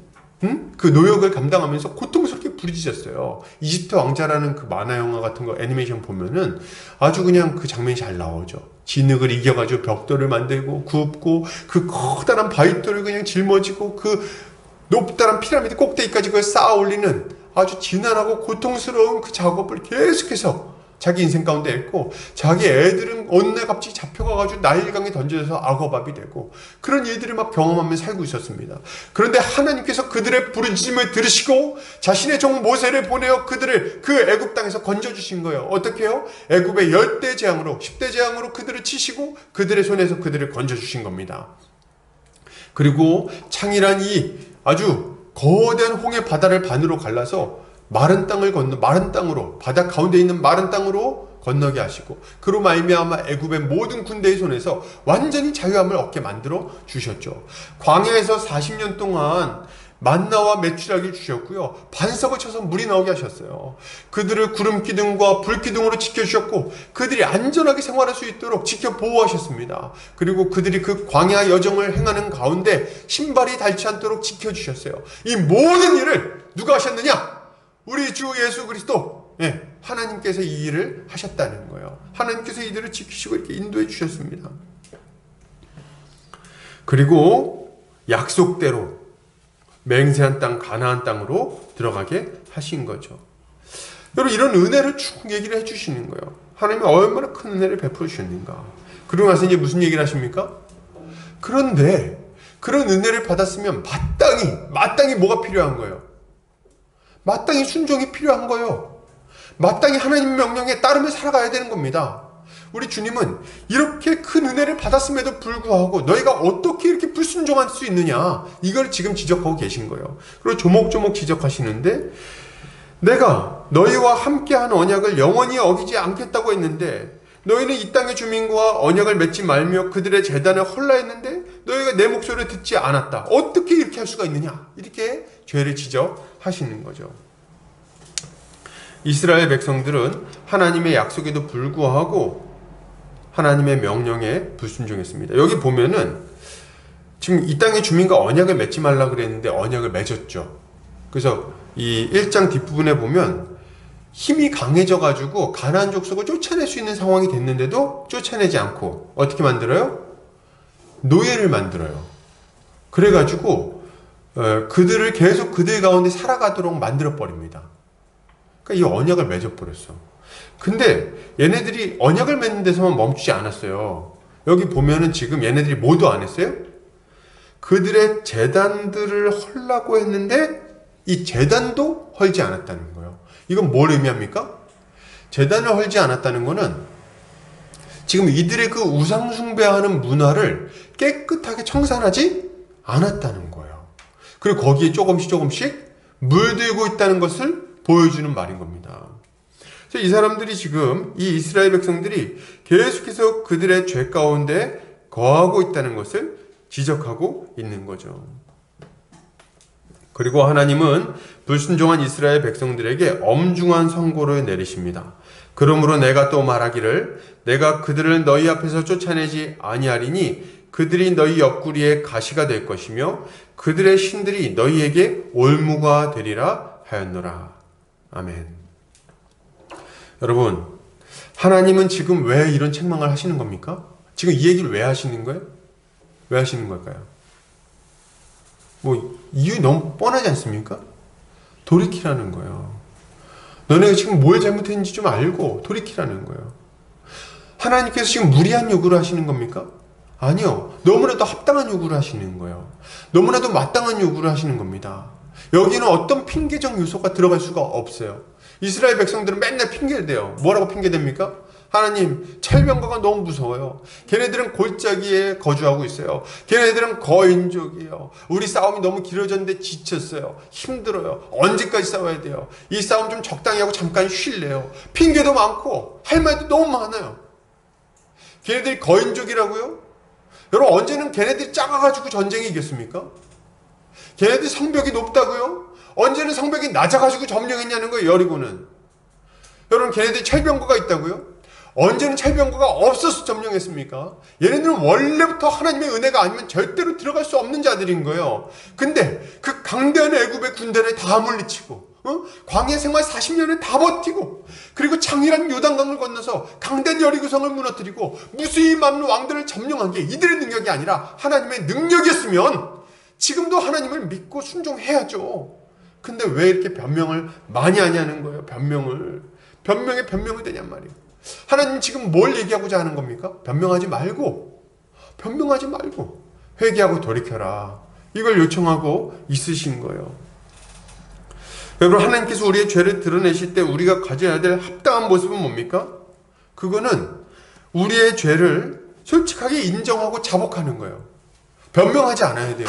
그 노역을 감당하면서 고통스럽게 부르짖었어요. 이집트 왕자라는 그 만화 영화 같은 거 애니메이션 보면은 아주 그냥 그 장면이 잘 나오죠. 진흙을 이겨가지고 벽돌을 만들고 굽고 그 커다란 바위돌을 그냥 짊어지고 그 높다란 피라미드 꼭대기까지 그걸 쌓아 올리는 아주 지난하고 고통스러운 그 작업을 계속해서 자기 인생 가운데 했고, 자기 애들은 어느 날 갑자기 잡혀가가지고 나일강에 던져져서 악어밥이 되고, 그런 일들을 막 경험하며 살고 있었습니다. 그런데 하나님께서 그들의 부르짖음을 들으시고 자신의 종 모세를 보내어 그들을 그 애굽 땅에서 건져주신 거예요. 어떻게 해요? 애굽의 10대 재앙으로, 10대 재앙으로 그들을 치시고 그들의 손에서 그들을 건져주신 겁니다. 그리고 창이란 이 아주 거대한 홍해 바다를 반으로 갈라서 마른 땅으로, 바다 가운데 있는 마른 땅으로 건너게 하시고, 그로 말미암아 애굽의 모든 군대의 손에서 완전히 자유함을 얻게 만들어 주셨죠. 광야에서 40년 동안 만나와 메추라기를 주셨고요, 반석을 쳐서 물이 나오게 하셨어요. 그들을 구름 기둥과 불 기둥으로 지켜주셨고, 그들이 안전하게 생활할 수 있도록 지켜 보호하셨습니다. 그리고 그들이 그 광야 여정을 행하는 가운데 신발이 닳지 않도록 지켜주셨어요. 이 모든 일을 누가 하셨느냐? 우리 주 예수 그리스도, 하나님께서 이 일을 하셨다는 거예요. 하나님께서 이들을 지키시고 이렇게 인도해 주셨습니다. 그리고 약속대로 맹세한 땅, 가나안 땅으로 들어가게 하신 거죠. 여러분, 이런 은혜를 쭉 얘기를 해주시는 거예요. 하나님이 얼마나 큰 은혜를 베풀어 주셨는가. 그러고 나서 이제 무슨 얘기를 하십니까? 그런데 그런 은혜를 받았으면 마땅히 뭐가 필요한 거예요? 마땅히 순종이 필요한 거예요. 마땅히 하나님 명령에 따르며 살아가야 되는 겁니다. 우리 주님은 이렇게 큰 은혜를 받았음에도 불구하고 너희가 어떻게 이렇게 불순종할 수 있느냐, 이걸 지금 지적하고 계신 거예요. 그리고 조목조목 지적하시는데, 내가 너희와 함께한 언약을 영원히 어기지 않겠다고 했는데 너희는 이 땅의 주민과 언약을 맺지 말며 그들의 제단을 헐라했는데 너희가 내 목소리를 듣지 않았다. 어떻게 이렇게 할 수가 있느냐, 이렇게 죄를 지적하시는 거죠. 이스라엘 백성들은 하나님의 약속에도 불구하고 하나님의 명령에 불순종했습니다. 여기 보면은 지금 이 땅의 주민과 언약을 맺지 말라 그랬는데 언약을 맺었죠. 그래서 이 1장 뒷부분에 보면 힘이 강해져가지고 가나안 족속을 쫓아낼 수 있는 상황이 됐는데도 쫓아내지 않고 어떻게 만들어요? 노예를 만들어요. 그래가지고 그들을 계속 그들 가운데 살아가도록 만들어버립니다. 그러니까 이 언약을 맺어버렸어. 근데 얘네들이 언약을 맺는 데서만 멈추지 않았어요. 여기 보면은 지금 얘네들이 뭐도 안 했어요? 그들의 제단들을 헐라고 했는데 이 제단도 헐지 않았다는 거예요. 이건 뭘 의미합니까? 제단을 헐지 않았다는 거는 지금 이들의 그 우상 숭배하는 문화를 깨끗하게 청산하지 않았다는 거예요. 그리고 거기에 조금씩 물들고 있다는 것을 보여주는 말인 겁니다. 그래서 이 사람들이 지금, 이 이스라엘 백성들이 계속해서 그들의 죄 가운데 거하고 있다는 것을 지적하고 있는 거죠. 그리고 하나님은 불순종한 이스라엘 백성들에게 엄중한 선고를 내리십니다. 그러므로 내가 또 말하기를 내가 그들을 너희 앞에서 쫓아내지 아니하리니 그들이 너희 옆구리에 가시가 될 것이며 그들의 신들이 너희에게 올무가 되리라 하였노라. 아멘. 여러분, 하나님은 지금 왜 이런 책망을 하시는 겁니까? 지금 이 얘기를 왜 하시는 거예요? 왜 하시는 걸까요? 이유 너무 뻔하지 않습니까? 돌이키라는 거예요. 너네가 지금 뭘 잘못했는지 좀 알고 돌이키라는 거예요. 하나님께서 지금 무리한 요구를 하시는 겁니까? 아니요. 너무나도 합당한 요구를 하시는 거예요. 너무나도 마땅한 요구를 하시는 겁니다. 여기는 어떤 핑계적 요소가 들어갈 수가 없어요. 이스라엘 백성들은 맨날 핑계를 대요. 뭐라고 핑계댑니까? 하나님, 철병거가 너무 무서워요. 걔네들은 골짜기에 거주하고 있어요. 걔네들은 거인족이에요. 우리 싸움이 너무 길어졌는데 지쳤어요. 힘들어요. 언제까지 싸워야 돼요? 이 싸움 좀 적당히 하고 잠깐 쉴래요. 핑계도 많고 할 말도 너무 많아요. 걔네들이 거인족이라고요? 여러분, 언제는 걔네들이 작아가지고 전쟁이 이겼습니까? 걔네들이 성벽이 높다고요? 언제는 성벽이 낮아가지고 점령했냐는 거예요. 여리고는. 여러분, 걔네들이 철병거가 있다고요? 언제는 철병거가 없어서 점령했습니까? 얘네들은 원래부터 하나님의 은혜가 아니면 절대로 들어갈 수 없는 자들인 거예요. 근데 그 강대한 애굽의 군대를 다 물리치고 광야 생활 40년을 다 버티고, 그리고 창이란 요단강을 건너서 강대한 여리고성을 무너뜨리고 무수히 많은 왕들을 점령한 게 이들의 능력이 아니라 하나님의 능력이었으면 지금도 하나님을 믿고 순종해야죠. 근데 왜 이렇게 변명을 많이 하냐는 거예요. 변명에 변명이 되냔 말이에요. 하나님 지금 뭘 얘기하고자 하는 겁니까? 변명하지 말고 회개하고 돌이켜라. 이걸 요청하고 있으신 거예요. 여러분, 하나님께서 우리의 죄를 드러내실 때 우리가 가져야 될 합당한 모습은 뭡니까? 그거는 우리의 죄를 솔직하게 인정하고 자복하는 거예요. 변명하지 않아야 돼요.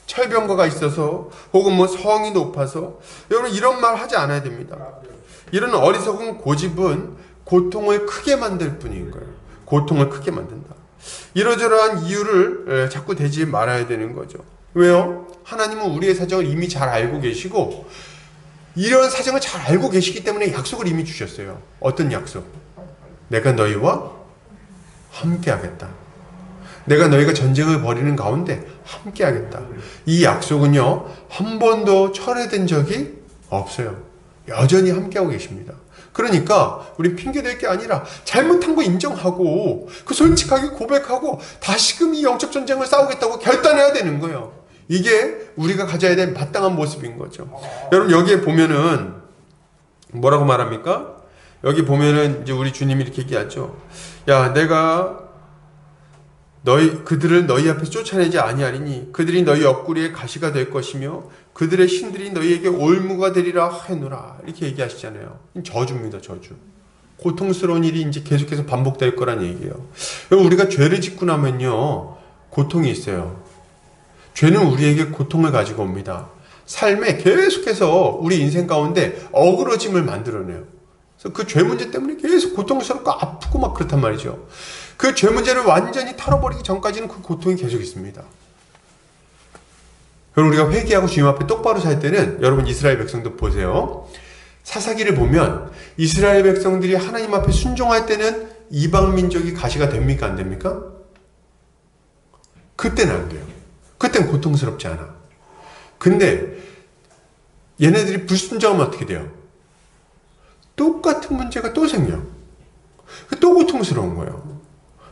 철병거가 있어서 혹은 뭐 성이 높아서 여러분 이런 말 하지 않아야 됩니다. 이런 어리석은 고집은 고통을 크게 만들 뿐인 거예요. 고통을 크게 만든다. 이러저러한 이유를 자꾸 대지 말아야 되는 거죠. 왜요? 하나님은 우리의 사정을 이미 잘 알고 계시고 이런 사정을 잘 알고 계시기 때문에 약속을 이미 주셨어요. 어떤 약속? 내가 너희와 함께 하겠다. 내가 너희가 전쟁을 벌이는 가운데 함께 하겠다. 이 약속은요, 한 번도 철회된 적이 없어요. 여전히 함께하고 계십니다. 그러니까 우리 핑계댈 게 아니라 잘못한 거 인정하고 그 솔직하게 고백하고 다시금 이 영적 전쟁을 싸우겠다고 결단해야 되는 거예요. 이게 우리가 가져야 될 마땅한 모습인 거죠. 여러분, 여기에 보면은 뭐라고 말합니까? 여기 보면은 이제 우리 주님이 이렇게 얘기하죠. 야, 내가 그들을 너희 앞에 쫓아내지 아니하리니 그들이 너희 옆구리에 가시가 될 것이며 그들의 신들이 너희에게 올무가 되리라 하노라. 이렇게 얘기하시잖아요. 저주입니다, 저주. 고통스러운 일이 이제 계속해서 반복될 거란 얘기예요. 여러분, 우리가 죄를 짓고 나면요, 고통이 있어요. 죄는 우리에게 고통을 가지고 옵니다. 삶에 계속해서 우리 인생 가운데 어그러짐을 만들어내요. 그래서 그 죄 문제 때문에 계속 고통스럽고 아프고 막 그렇단 말이죠. 그 죄 문제를 완전히 털어버리기 전까지는 그 고통이 계속 있습니다. 여러분, 우리가 회개하고 주님 앞에 똑바로 살 때는 여러분 이스라엘 백성들 보세요. 사사기를 보면 이스라엘 백성들이 하나님 앞에 순종할 때는 이방 민족이 가시가 됩니까? 안 됩니까? 그때는 안 돼요. 그때는 고통스럽지 않아. 근데 얘네들이 불순종하면 어떻게 돼요? 똑같은 문제가 또 생겨. 또 고통스러운 거예요.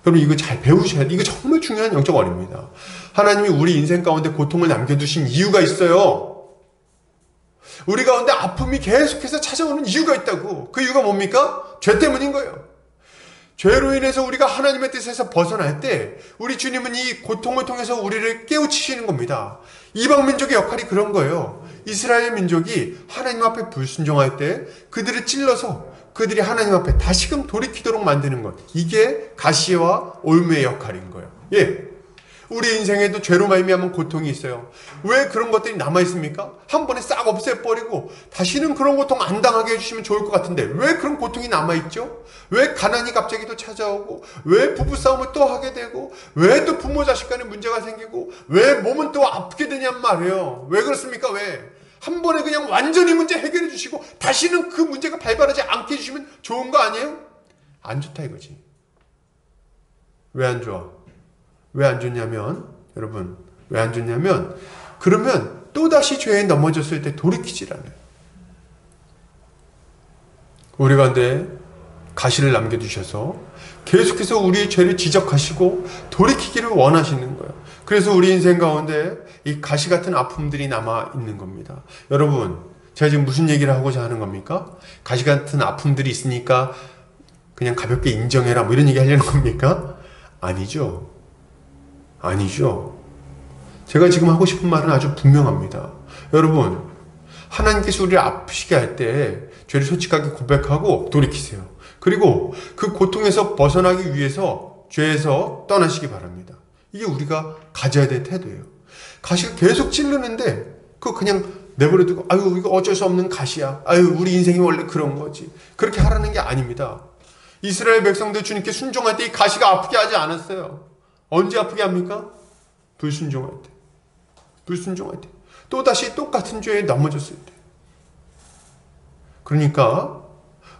여러분, 이거 잘 배우셔야 돼. 이거 정말 중요한 영적 어림입니다. 하나님이 우리 인생 가운데 고통을 남겨두신 이유가 있어요. 우리 가운데 아픔이 계속해서 찾아오는 이유가 있다고. 그 이유가 뭡니까? 죄 때문인 거예요. 죄로 인해서 우리가 하나님의 뜻에서 벗어날 때 우리 주님은 이 고통을 통해서 우리를 깨우치시는 겁니다. 이방 민족의 역할이 그런 거예요. 이스라엘 민족이 하나님 앞에 불순종할 때 그들을 찔러서 그들이 하나님 앞에 다시금 돌이키도록 만드는 것. 이게 가시와 올무의 역할인 거예요. 예. 우리 인생에도 죄로 말미암은 고통이 있어요. 왜 그런 것들이 남아있습니까? 한 번에 싹 없애버리고 다시는 그런 고통 안 당하게 해주시면 좋을 것 같은데 왜 그런 고통이 남아있죠? 왜 가난이 갑자기 또 찾아오고 왜 부부싸움을 또 하게 되고 왜 또 부모 자식 간에 문제가 생기고 왜 몸은 또 아프게 되냔 말이에요. 왜 그렇습니까? 왜? 한 번에 그냥 완전히 문제 해결해 주시고 다시는 그 문제가 발발하지 않게 해주시면 좋은 거 아니에요? 안 좋다 이거지. 왜 안 좋아? 왜 안 좋냐면, 여러분, 왜 안 좋냐면, 그러면 또다시 죄에 넘어졌을 때 돌이키질 않아요. 우리 가운데 가시를 남겨주셔서 계속해서 우리의 죄를 지적하시고 돌이키기를 원하시는 거예요. 그래서 우리 인생 가운데 이 가시 같은 아픔들이 남아 있는 겁니다. 여러분, 제가 지금 무슨 얘기를 하고자 하는 겁니까? 가시 같은 아픔들이 있으니까 그냥 가볍게 인정해라 뭐 이런 얘기 하려는 겁니까? 아니죠. 아니죠. 제가 지금 하고 싶은 말은 아주 분명합니다. 여러분, 하나님께서 우리를 아프시게 할 때 죄를 솔직하게 고백하고 돌이키세요. 그리고 그 고통에서 벗어나기 위해서 죄에서 떠나시기 바랍니다. 이게 우리가 가져야 될 태도예요. 가시가 계속 찌르는데 그거 그냥 내버려두고 아유 이거 어쩔 수 없는 가시야. 아유 우리 인생이 원래 그런 거지. 그렇게 하라는 게 아닙니다. 이스라엘 백성들 주님께 순종할 때 이 가시가 아프게 하지 않았어요. 언제 아프게 합니까? 불순종할 때. 불순종할 때. 또다시 똑같은 죄에 넘어졌을 때. 그러니까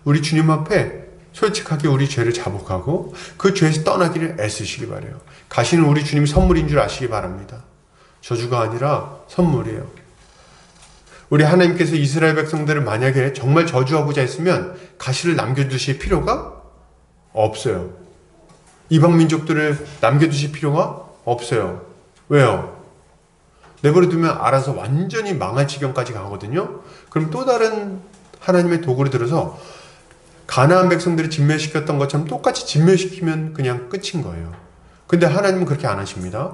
우리 주님 앞에 솔직하게 우리 죄를 자복하고 그 죄에서 떠나기를 애쓰시기 바라요. 가시는 우리 주님이 선물인 줄 아시기 바랍니다. 저주가 아니라 선물이에요. 우리 하나님께서 이스라엘 백성들을 만약에 정말 저주하고자 했으면 가시를 남겨두실 필요가 없어요. 이방 민족들을 남겨두실 필요가 없어요. 왜요? 내버려두면 알아서 완전히 망할 지경까지 가거든요. 그럼 또 다른 하나님의 도구를 들어서 가나안 백성들이 진멸시켰던 것처럼 똑같이 진멸시키면 그냥 끝인 거예요. 근데 하나님은 그렇게 안 하십니다.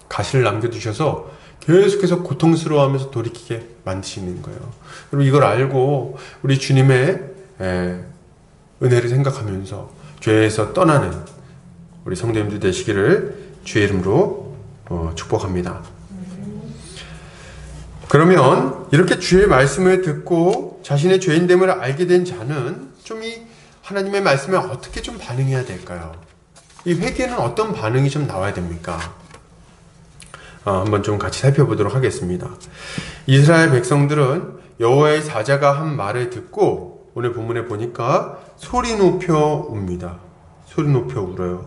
가시를 남겨두셔서 계속해서 고통스러워하면서 돌이키게 만드시는 거예요. 여러분 이걸 알고 우리 주님의 은혜를 생각하면서 죄에서 떠나는 우리 성도님들 되시기를 주의 이름으로 축복합니다. 그러면 이렇게 주의 말씀을 듣고 자신의 죄인됨을 알게 된 자는 좀 이 하나님의 말씀에 어떻게 좀 반응해야 될까요? 이 회개는 어떤 반응이 좀 나와야 됩니까? 한번 좀 같이 살펴보도록 하겠습니다. 이스라엘 백성들은 여호와의 사자가 한 말을 듣고 오늘 본문에 보니까 소리 높여 웁니다. 소리 높여 울어요.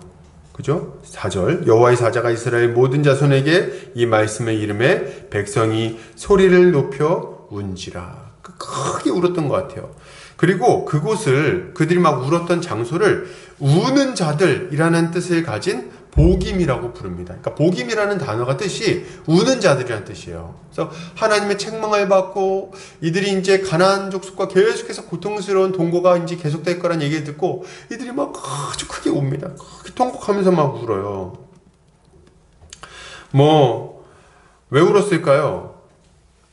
그죠? 4절 여호와의 사자가 이스라엘 모든 자손에게 이 말씀을 이름에 백성이 소리를 높여 운지라. 크게 울었던 것 같아요. 그리고 그곳을 그들이 막 울었던 장소를 우는 자들이라는 뜻을 가진 복임이라고 부릅니다. 그러니까 복임이라는 단어가 뜻이 우는 자들이라는 뜻이에요. 그래서 하나님의 책망을 받고 이들이 이제 가나안 족속과 계속해서 고통스러운 동거가 이제 계속될 거란 얘기를 듣고 이들이 막 아주 크게 웁니다. 크게 통곡하면서 막 울어요. 왜 울었을까요?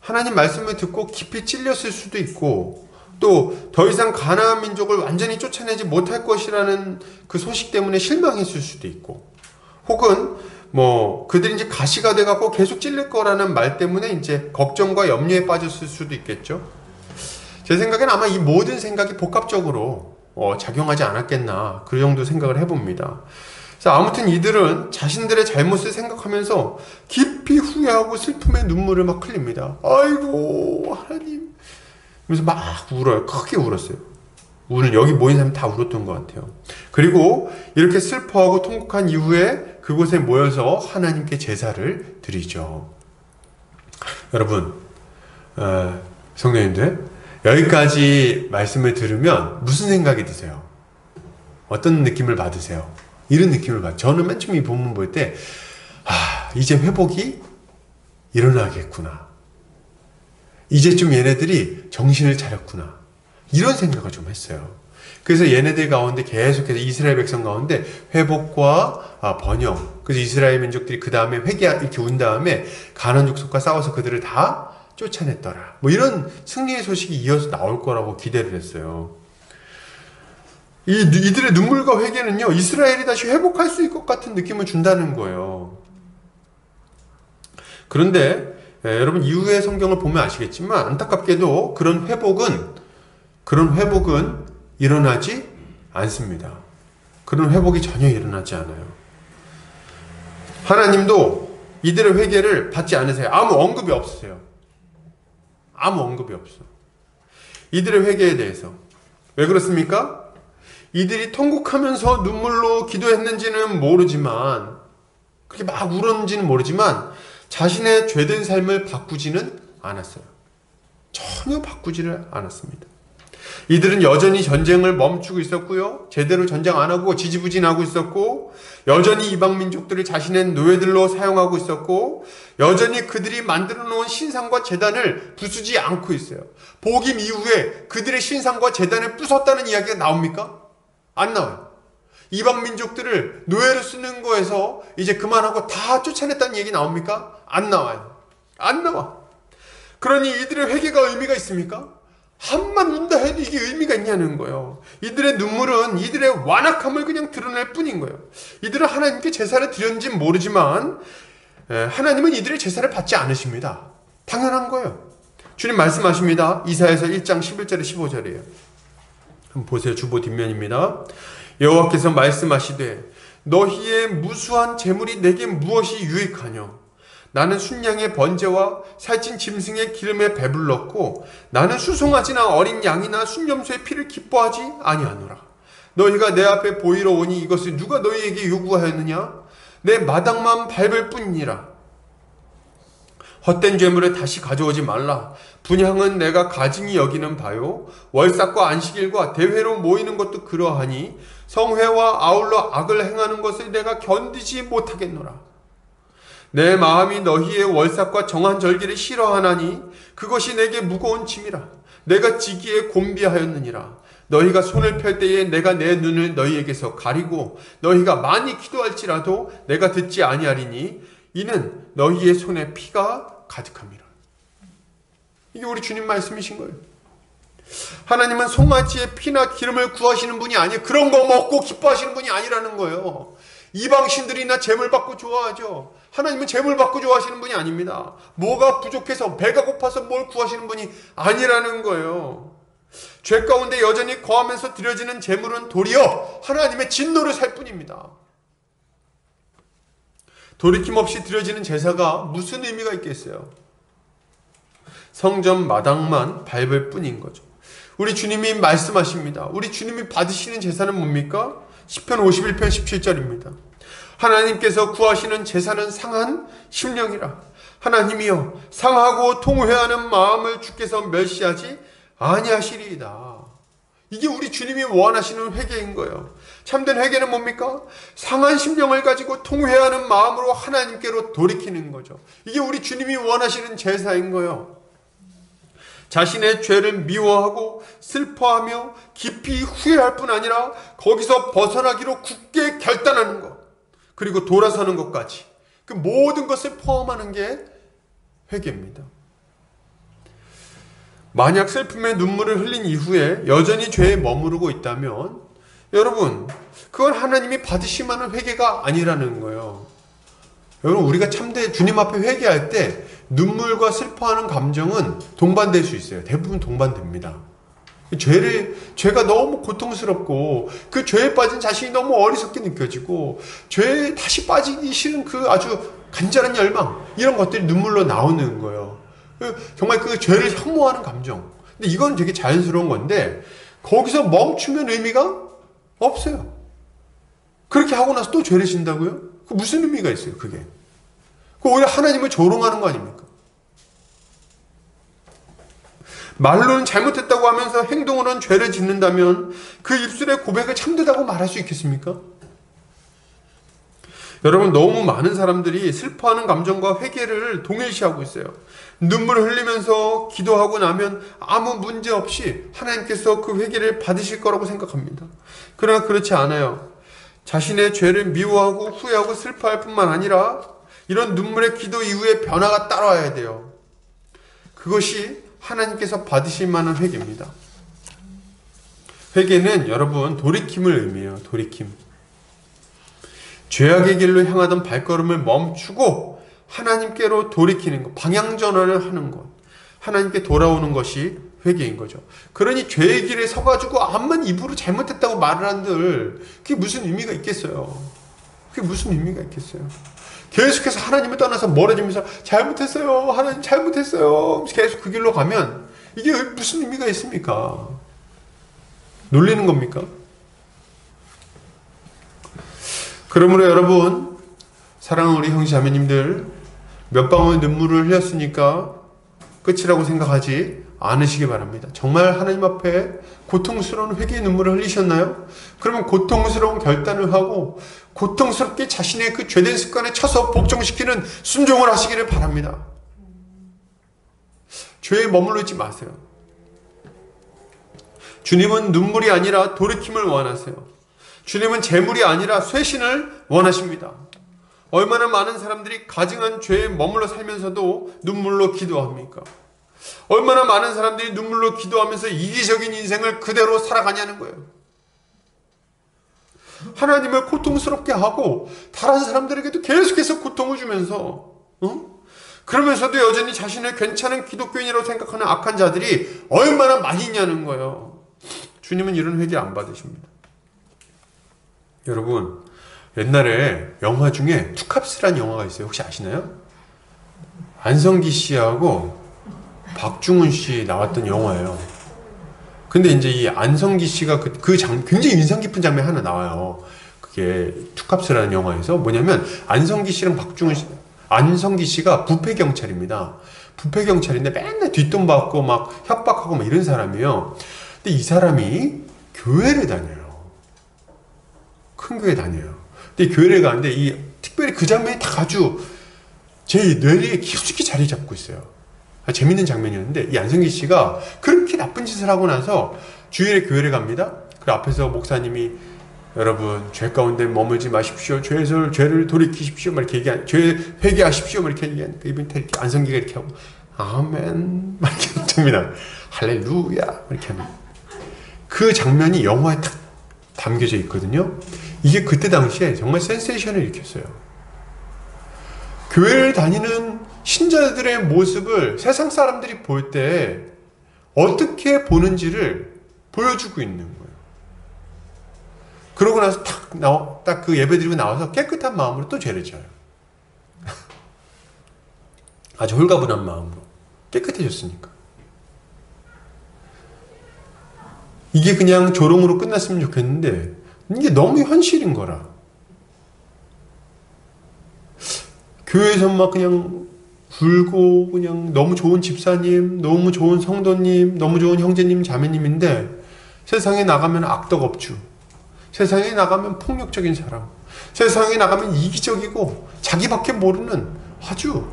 하나님 말씀을 듣고 깊이 찔렸을 수도 있고 또 더 이상 가나안 민족을 완전히 쫓아내지 못할 것이라는 그 소식 때문에 실망했을 수도 있고 혹은 그들이 이제 가시가 돼갖고 계속 찔릴 거라는 말 때문에 이제 걱정과 염려에 빠졌을 수도 있겠죠. 제 생각엔 아마 이 모든 생각이 복합적으로 작용하지 않았겠나 그 정도 생각을 해봅니다. 그래서 아무튼 이들은 자신들의 잘못을 생각하면서 깊이 후회하고 슬픔의 눈물을 막 흘립니다. 아이고 하나님 그래서 막 울어요. 크게 울었어요. 오늘 여기 모인 사람 다 울었던 것 같아요. 그리고 이렇게 슬퍼하고 통곡한 이후에 그곳에 모여서 하나님께 제사를 드리죠. 여러분 성도님들 여기까지 말씀을 들으면 무슨 생각이 드세요? 어떤 느낌을 받으세요? 이런 느낌을 받아요. 저는 맨 처음 이 본문 볼 때 이제 회복이 일어나겠구나. 이제쯤 얘네들이 정신을 차렸구나. 이런 생각을 좀 했어요. 그래서 얘네들 가운데 계속해서 이스라엘 백성 가운데 회복과 번영. 그래서 이스라엘 민족들이 그 다음에 이렇게 운 다음에 가나안 족속과 싸워서 그들을 다 쫓아냈더라. 이런 승리의 소식이 이어서 나올 거라고 기대를 했어요. 이들의 눈물과 회개는요, 이스라엘이 다시 회복할 수 있을 것 같은 느낌을 준다는 거예요. 그런데 여러분 이후의 성경을 보면 아시겠지만 안타깝게도 그런 회복은 일어나지 않습니다. 그런 회복이 전혀 일어나지 않아요. 하나님도 이들의 회개를 받지 않으세요. 아무 언급이 없으세요. 아무 언급이 없어. 이들의 회개에 대해서. 왜 그렇습니까? 이들이 통곡하면서 눈물로 기도했는지는 모르지만 그렇게 막 울었는지는 모르지만 자신의 죄된 삶을 바꾸지는 않았어요. 전혀 바꾸지를 않았습니다. 이들은 여전히 전쟁을 멈추고 있었고요. 제대로 전쟁 안 하고 지지부진하고 있었고 여전히 이방 민족들을 자신의 노예들로 사용하고 있었고 여전히 그들이 만들어 놓은 신상과 제단을 부수지 않고 있어요. 복임 이후에 그들의 신상과 제단을 부쉈다는 이야기가 나옵니까? 안 나와요. 이방 민족들을 노예로 쓰는 거에서 이제 그만하고 다 쫓아냈다는 얘기 나옵니까? 안 나와요. 안 나와. 그러니 이들의 회개가 의미가 있습니까? 한만 운다 해도 이게 의미가 있냐는 거예요. 이들의 눈물은 이들의 완악함을 그냥 드러낼 뿐인 거예요. 이들은 하나님께 제사를 드렸는지는 모르지만 하나님은 이들의 제사를 받지 않으십니다. 당연한 거예요. 주님 말씀하십니다. 이사야서 1장 11절에 15절이에요. 한번 보세요. 주보 뒷면입니다. 여호와께서 말씀하시되 너희의 무수한 재물이 내게 무엇이 유익하뇨? 나는 순양의 번제와 살찐 짐승의 기름에 배불렀고 나는 수송아지나 어린 양이나 순염소의 피를 기뻐하지 아니하노라. 너희가 내 앞에 보이러 오니 이것을 누가 너희에게 요구하였느냐? 내 마당만 밟을 뿐이니라. 헛된 죄물을 다시 가져오지 말라. 분향은 내가 가증히 여기는 바요. 월삭과 안식일과 대회로 모이는 것도 그러하니 성회와 아울러 악을 행하는 것을 내가 견디지 못하겠노라. 내 마음이 너희의 월삭과 정한 절기를 싫어하나니 그것이 내게 무거운 짐이라. 내가 지기에 곤비하였느니라. 너희가 손을 펼 때에 내가 내 눈을 너희에게서 가리고 너희가 많이 기도할지라도 내가 듣지 아니하리니 이는 너희의 손에 피가 가득함이라. 이게 우리 주님 말씀이신 거예요. 하나님은 송아지의 피나 기름을 구하시는 분이 아니에요. 그런 거 먹고 기뻐하시는 분이 아니라는 거예요. 이방신들이나 재물 받고 좋아하죠. 하나님은 재물 받고 좋아하시는 분이 아닙니다. 뭐가 부족해서 배가 고파서 뭘 구하시는 분이 아니라는 거예요. 죄 가운데 여전히 거하면서 드려지는 재물은 도리어 하나님의 진노를 살 뿐입니다. 돌이킴 없이 드려지는 제사가 무슨 의미가 있겠어요? 성전 마당만 밟을 뿐인 거죠. 우리 주님이 말씀하십니다. 우리 주님이 받으시는 제사는 뭡니까? 시편 51편 17절입니다. 하나님께서 구하시는 제사는 상한 심령이라. 하나님이여 상하고 통회하는 마음을 주께서 멸시하지 아니하시리이다. 이게 우리 주님이 원하시는 회개인 거예요. 참된 회개는 뭡니까? 상한 심령을 가지고 통회하는 마음으로 하나님께로 돌이키는 거죠. 이게 우리 주님이 원하시는 제사인 거예요. 자신의 죄를 미워하고 슬퍼하며 깊이 후회할 뿐 아니라 거기서 벗어나기로 굳게 결단하는 것, 그리고 돌아서는 것까지, 그 모든 것을 포함하는 게 회개입니다. 만약 슬픔의 눈물을 흘린 이후에 여전히 죄에 머무르고 있다면 여러분, 그건 하나님이 받으실 만한 회개가 아니라는 거예요. 여러분, 우리가 참되 주님 앞에 회개할 때 눈물과 슬퍼하는 감정은 동반될 수 있어요. 대부분 동반됩니다. 죄가 너무 고통스럽고 그 죄에 빠진 자신이 너무 어리석게 느껴지고 죄에 다시 빠지기 싫은 그 아주 간절한 열망, 이런 것들이 눈물로 나오는 거예요. 정말 그 죄를 혐오하는 감정. 근데 이건 되게 자연스러운 건데 거기서 멈추면 의미가 없어요. 그렇게 하고 나서 또 죄를 진다고요? 그 무슨 의미가 있어요, 그게? 그 오히려 하나님을 조롱하는 거 아닙니까? 말로는 잘못했다고 하면서 행동으로는 죄를 짓는다면 그 입술의 고백을 참되다고 말할 수 있겠습니까? 여러분, 너무 많은 사람들이 슬퍼하는 감정과 회개를 동일시하고 있어요. 눈물을 흘리면서 기도하고 나면 아무 문제 없이 하나님께서 그 회개를 받으실 거라고 생각합니다. 그러나 그렇지 않아요. 자신의 죄를 미워하고 후회하고 슬퍼할 뿐만 아니라 이런 눈물의 기도 이후에 변화가 따라와야 돼요. 그것이 하나님께서 받으실 만한 회개입니다. 회개는 여러분 돌이킴을 의미해요. 돌이킴. 죄악의 길로 향하던 발걸음을 멈추고 하나님께로 돌이키는 것, 방향전환을 하는 것, 하나님께 돌아오는 것이 회개인 거죠. 그러니 죄의 길에 서가지고 암만 입으로 잘못했다고 말을 한들 그게 무슨 의미가 있겠어요? 그게 무슨 의미가 있겠어요? 계속해서 하나님을 떠나서 멀어지면서 잘못했어요, 하나님 잘못했어요, 계속 그 길로 가면 이게 무슨 의미가 있습니까? 놀리는 겁니까? 그러므로 여러분, 사랑하는 우리 형제 자매님들, 몇 방울 눈물을 흘렸으니까 끝이라고 생각하지 않으시기 바랍니다. 정말 하나님 앞에 고통스러운 회개의 눈물을 흘리셨나요? 그러면 고통스러운 결단을 하고 고통스럽게 자신의 그 죄된 습관에 쳐서 복종시키는 순종을 하시기를 바랍니다. 죄에 머물러 있지 마세요. 주님은 눈물이 아니라 돌이킴을 원하세요. 주님은 재물이 아니라 쇄신을 원하십니다. 얼마나 많은 사람들이 가증한 죄에 머물러 살면서도 눈물로 기도합니까? 얼마나 많은 사람들이 눈물로 기도하면서 이기적인 인생을 그대로 살아가냐는 거예요. 하나님을 고통스럽게 하고 다른 사람들에게도 계속해서 고통을 주면서 그러면서도 여전히 자신을 괜찮은 기독교인이라고 생각하는 악한 자들이 얼마나 많이 있냐는 거예요. 주님은 이런 회개 안 받으십니다. 여러분, 옛날에 영화 중에 투캅스라는 영화가 있어요. 혹시 아시나요? 안성기 씨하고 박중훈 씨 나왔던 영화예요. 근데 이제 이 안성기 씨가 굉장히 인상 깊은 장면이 하나 나와요. 그게 투캅스라는 영화에서 뭐냐면 안성기 씨랑 안성기 씨가 부패경찰입니다. 부패경찰인데 맨날 뒷돈 받고 막 협박하고 막 이런 사람이에요. 근데 이 사람이 교회를 다녀요. 큰 교회 다녀요. 근데 교회를 가는데 특별히 그 장면이 다 아주 제 뇌리에 깊숙이 자리 잡고 있어요. 재밌는 장면이었는데 이 안성기 씨가 그렇게 나쁜 짓을 하고 나서 주일에 교회를 갑니다. 그 앞에서 목사님이 여러분 죄 가운데 머물지 마십시오. 죄를 돌이키십시오. 막 이렇게 얘기하는, 죄 회개하십시오. 막 이렇게 얘기하는, 이분이 이렇게 안성기가 이렇게 하고 아멘 막 이렇게 합니다. 할렐루야 이렇게 합니다. 그 장면이 영화에 딱 담겨져 있거든요. 이게 그때 당시에 정말 센세이션을 일으켰어요. 교회를 다니는 신자들의 모습을 세상 사람들이 볼 때 어떻게 보는지를 보여주고 있는 거예요. 그러고 나서 딱 그 예배 드리고 나와서 깨끗한 마음으로 또 죄를 져요. 아주 홀가분한 마음으로. 깨끗해졌으니까. 이게 그냥 조롱으로 끝났으면 좋겠는데 이게 너무 현실인 거라. 교회에서 막 그냥 굴고 그냥 너무 좋은 집사님, 너무 좋은 성도님, 너무 좋은 형제님, 자매님인데 세상에 나가면 악덕업주, 세상에 나가면 폭력적인 사람, 세상에 나가면 이기적이고 자기밖에 모르는 아주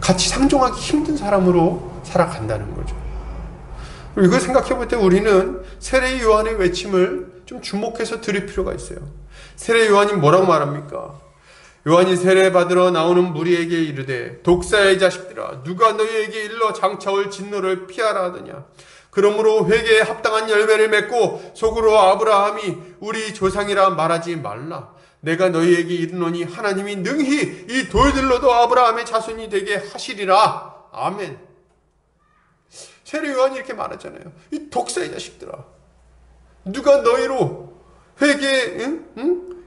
같이 상종하기 힘든 사람으로 살아간다는 거죠. 이걸 생각해 볼 때 우리는 세례 요한의 외침을 좀 주목해서 들을 필요가 있어요. 세례 요한이 뭐라고 말합니까? 요한이 세례받으러 나오는 무리에게 이르되 독사의 자식들아 누가 너희에게 일러 장차올 진노를 피하라 하더냐. 그러므로 회개에 합당한 열매를 맺고 속으로 아브라함이 우리 조상이라 말하지 말라. 내가 너희에게 이르노니 하나님이 능히 이 돌들로도 아브라함의 자손이 되게 하시리라. 아멘. 세례 요한이 이렇게 말하잖아요. 이 독사의 자식들아 누가 너희로 회개에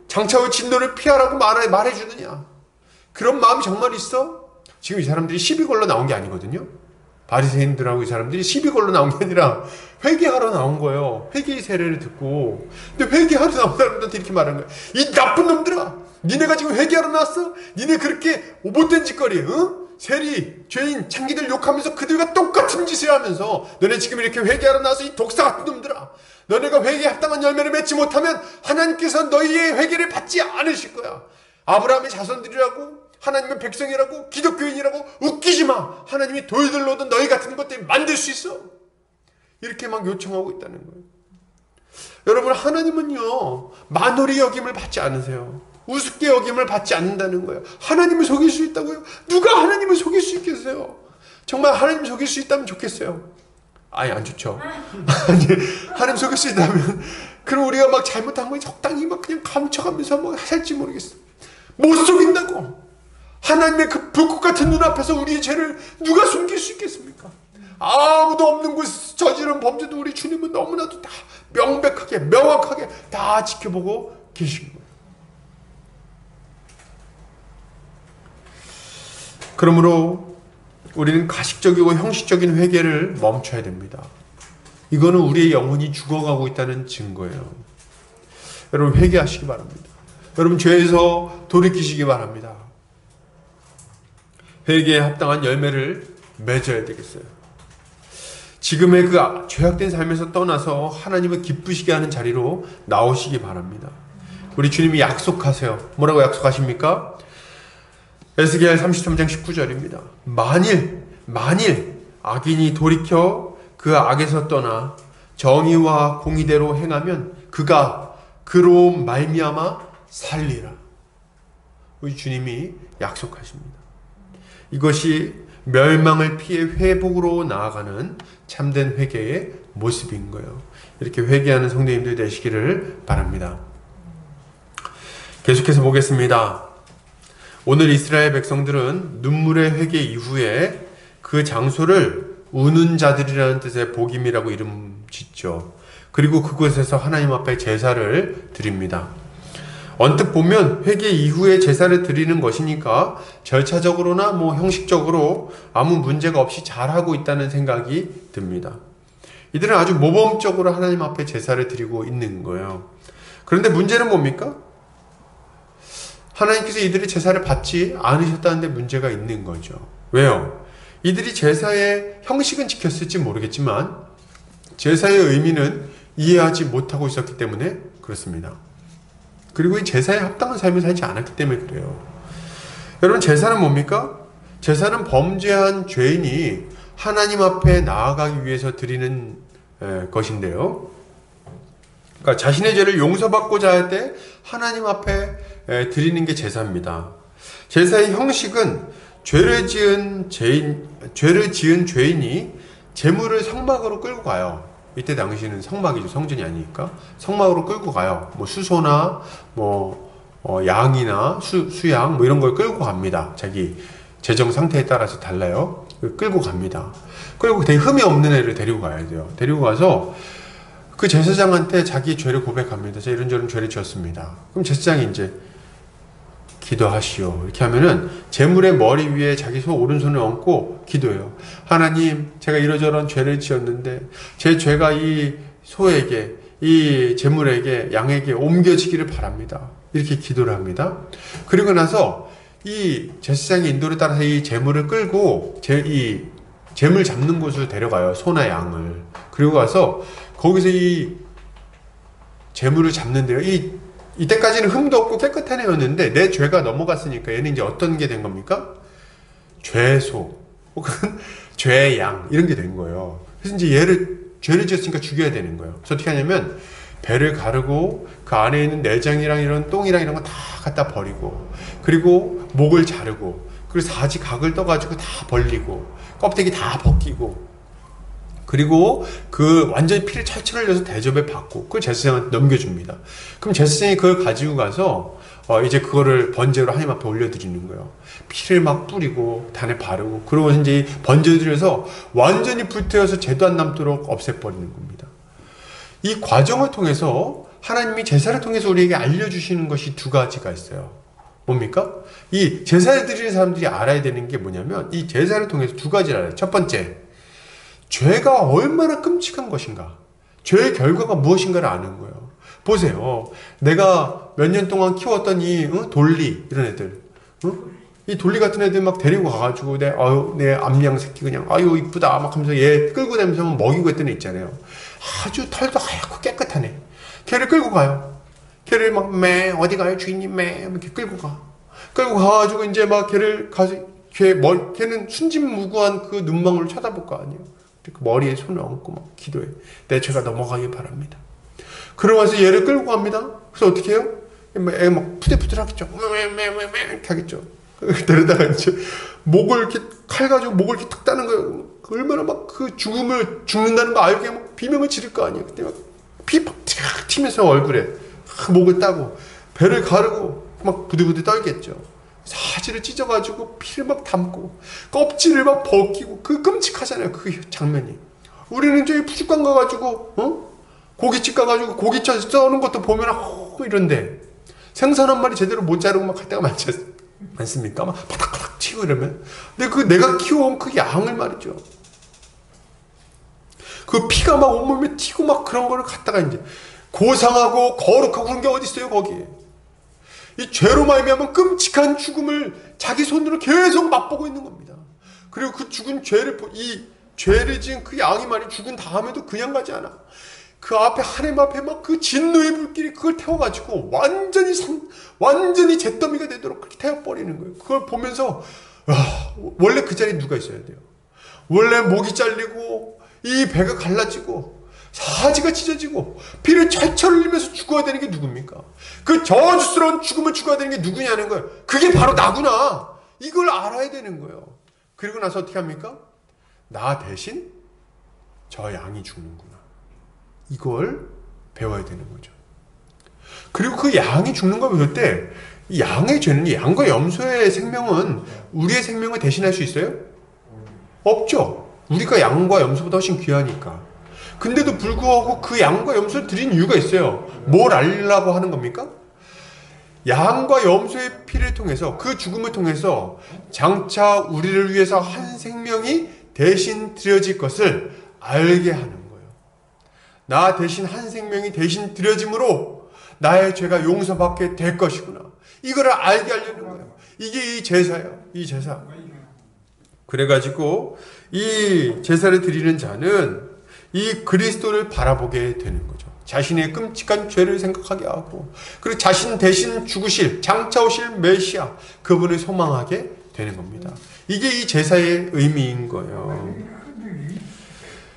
장차의 진노를 피하라고 말해주느냐. 그런 마음이 정말 있어? 지금 이 사람들이 시비 걸러 나온 게 아니거든요. 바리새인들하고 이 사람들이 시비 걸러 나온 게 아니라 회개하러 나온 거예요. 회개의 세례를 듣고. 근데 회개하러 나온 사람들한테 이렇게 말하는 거예요. 이 나쁜 놈들아, 니네가 지금 회개하러 나왔어? 니네 그렇게 못된 짓거리, 세리, 죄인, 창기들 욕하면서 그들과 똑같은 짓을 하면서 너네 지금 이렇게 회개하러 나와서 이 독사 같은 놈들아, 너네가 회개에 합당한 열매를 맺지 못하면 하나님께서 너희의 회개를 받지 않으실 거야. 아브라함의 자손들이라고, 하나님의 백성이라고, 기독교인이라고 웃기지 마. 하나님이 돌들로도 너희 같은 것들 만들 수 있어. 이렇게 막 요청하고 있다는 거예요. 여러분, 하나님은요 만홀히 여김을 받지 않으세요. 우습게 여김을 받지 않는다는 거예요. 하나님을 속일 수 있다고요? 누가 하나님을 속일 수 있겠어요? 정말 하나님 속일 수 있다면 좋겠어요. 아니 안 좋죠. 아니, 하나님 속일 수 있다면 그럼 우리가 막 잘못한 거 적당히 막 그냥 감춰가면서 뭐 할지 모르겠어. 못 속인다고. 하나님의 그 불꽃 같은 눈앞에서 우리의 죄를 누가 숨길 수 있겠습니까? 아무도 없는 곳에서 저지른 범죄도 우리 주님은 너무나도 다 명백하게 명확하게 다 지켜보고 계신 거예요. 그러므로 우리는 가식적이고 형식적인 회개를 멈춰야 됩니다. 이거는 우리의 영혼이 죽어가고 있다는 증거예요. 여러분 회개하시기 바랍니다. 여러분 죄에서 돌이키시기 바랍니다. 회개에 합당한 열매를 맺어야 되겠어요. 지금의 그 죄악된 삶에서 떠나서 하나님을 기쁘시게 하는 자리로 나오시기 바랍니다. 우리 주님이 약속하세요. 뭐라고 약속하십니까? 에스겔 33장 19절입니다. 만일 악인이 돌이켜 그 악에서 떠나 정의와 공의대로 행하면 그가 그로 말미암아 살리라. 우리 주님이 약속하십니다. 이것이 멸망을 피해 회복으로 나아가는 참된 회개의 모습인 거예요. 이렇게 회개하는 성도님들 되시기를 바랍니다. 계속해서 보겠습니다. 오늘 이스라엘 백성들은 눈물의 회개 이후에 그 장소를 우는 자들이라는 뜻의 복임이라고 이름 짓죠. 그리고 그곳에서 하나님 앞에 제사를 드립니다. 언뜻 보면 회개 이후에 제사를 드리는 것이니까 절차적으로나 형식적으로 아무 문제가 없이 잘하고 있다는 생각이 듭니다. 이들은 아주 모범적으로 하나님 앞에 제사를 드리고 있는 거예요. 그런데 문제는 뭡니까? 하나님께서 이들이 제사를 받지 않으셨다는 데 문제가 있는 거죠. 왜요? 이들이 제사의 형식은 지켰을지 모르겠지만 제사의 의미는 이해하지 못하고 있었기 때문에 그렇습니다. 그리고 이 제사에 합당한 삶을 살지 않았기 때문에 그래요. 여러분 제사는 뭡니까? 제사는 범죄한 죄인이 하나님 앞에 나아가기 위해서 드리는 것인데요. 그러니까 자신의 죄를 용서받고자 할 때 하나님 앞에 드리는 게 제사입니다. 제사의 형식은 죄를 지은 죄인이 제물을 성막으로 끌고 가요. 이때 당시는 성막이죠. 성전이 아니니까 성막으로 끌고 가요. 뭐 수소나 양이나 수양 뭐 이런 걸 끌고 갑니다. 자기 재정 상태에 따라서 달라요. 끌고 갑니다. 그리고 되게 흠이 없는 애를 데리고 가야 돼요. 데리고 가서 그 제사장한테 자기 죄를 고백합니다. 제가 이런저런 죄를 지었습니다. 그럼 제사장이 이제 기도하시오. 이렇게 하면은 제물의 머리 위에 자기 오른손을 얹고 기도해요. 하나님, 제가 이러저런 죄를 지었는데 제 죄가 이 소에게, 이 제물에게, 양에게 옮겨지기를 바랍니다. 이렇게 기도를 합니다. 그리고 나서 이 제사장의 인도를 따라서 이 제물을 끌고 이 제물 잡는 곳을 데려가요. 소나 양을. 그리고 가서 거기서 이 제물을 잡는데요. 이때까지는 흠도 없고 깨끗한 애였는데 내 죄가 넘어갔으니까 얘는 이제 어떤 게 된 겁니까? 죄소 혹은 죄양 이런 게 된 거예요. 그래서 이제 죄를 지었으니까 죽여야 되는 거예요. 그래서 어떻게 하냐면 배를 가르고 그 안에 있는 내장이랑 이런 똥이랑 이런 거 다 갖다 버리고, 그리고 목을 자르고, 그리고 사지 각을 떠가지고 다 벌리고 껍데기 다 벗기고, 그리고 그 완전히 피를 철철 흘려서 대접에 받고 그걸 제사장한테 넘겨줍니다. 그럼 제사장이 그걸 가지고 가서 이제 그거를 번제로 하나님 앞에 올려드리는 거예요. 피를 막 뿌리고 단에 바르고, 그러고 이제 번제드려서 완전히 불태워서 죄도 안 남도록 없애버리는 겁니다. 이 과정을 통해서 하나님이 제사를 통해서 우리에게 알려주시는 것이 두 가지가 있어요. 뭡니까? 이 제사를 드리는 사람들이 알아야 되는 게 뭐냐면 이 제사를 통해서 두 가지를 알아요. 첫 번째, 죄가 얼마나 끔찍한 것인가, 죄의 결과가 무엇인가를 아는 거예요. 보세요. 내가 몇 년 동안 키웠던 이 돌리 이런 애들, 이 돌리 같은 애들 막 데리고 가가지고 내 암양 새끼 그냥 아유 이쁘다 막 하면서 얘 끌고 다니면서 먹이고 했던 애 있잖아요. 아주 털도 하얗고 깨끗한 애. 걔를 끌고 가요. 걔를 막 어디 가요 주인님 이렇게 끌고 가가지고 이제 막 걔를 가서 걔는 순진무구한 그 눈망울을 쳐다볼 거 아니에요. 그 머리에 손을 얹고 막 기도해. 내 죄가 넘어가길 바랍니다. 그러면서 얘를 끌고 갑니다. 그래서 어떻게 해요? 애가 막 푸들푸들 하겠죠. 이렇게 하겠죠. 데려다가 이제 목을 이렇게 칼 가지고 목을 이렇게 탁 따는 거예요. 얼마나 막 그 죽는다는 거 알고 막 비명을 지를 거 아니에요. 그때 막 피 팍 튀면서 얼굴에 목을 따고 배를 가르고 막 부들부들 떨겠죠. 사지를 찢어가지고 피를 막 담고 껍질을 막 벗기고, 그 끔찍하잖아요. 그 장면이. 우리는 저기 푸죽간 가가지고 고깃집 가가지고 고기 써는 것도 보면 이런데 생선 한 마리 제대로 못 자르고 막 할 때가 많지 않습니까? 막 바닥바닥 튀고 이러면. 근데 내가 키워온 그 양을 말이죠. 그 피가 막 온몸에 튀고 막 그런 거를 갖다가 이제 고상하고 거룩하고 그런 게 어디 있어요 거기에. 이 죄로 말미암은 끔찍한 죽음을 자기 손으로 계속 맛보고 있는 겁니다. 그리고 그 죽은 죄를 지은 그 양이 말이 죽은 다음에도 그냥 가지 않아. 그 앞에 하나님 앞에 막 그 진노의 불길이 그걸 태워가지고 완전히 잿더미가 되도록 그렇게 태워버리는 거예요. 그걸 보면서 원래 그 자리에 누가 있어야 돼요? 원래 목이 잘리고 이 배가 갈라지고 사지가 찢어지고 피를 철철 흘리면서 죽어야 되는 게 누굽니까? 그 저주스러운 죽음을 죽어야 되는 게 누구냐는 거예요. 그게 바로 나구나. 이걸 알아야 되는 거예요. 그리고 나서 어떻게 합니까? 나 대신 저 양이 죽는구나. 이걸 배워야 되는 거죠. 그리고 그 양이 죽는 걸 배울 때 이 양의 죄는, 양과 염소의 생명은 우리의 생명을 대신할 수 있어요? 없죠. 우리가 양과 염소보다 훨씬 귀하니까. 근데도 불구하고 그 양과 염소를 드린 이유가 있어요. 뭘 알리려고 하는 겁니까? 양과 염소의 피를 통해서, 그 죽음을 통해서 장차 우리를 위해서 한 생명이 대신 드려질 것을 알게 하는 거예요. 나 대신 한 생명이 대신 드려짐으로 나의 죄가 용서받게 될 것이구나. 이거를 알게 하려는 거예요. 이게 이 제사예요. 이 제사. 그래가지고 이 제사를 드리는 자는 이 그리스도를 바라보게 되는 거죠. 자신의 끔찍한 죄를 생각하게 하고, 그리고 자신 대신 죽으실, 장차 오실 메시아, 그분을 소망하게 되는 겁니다. 이게 이 제사의 의미인 거예요.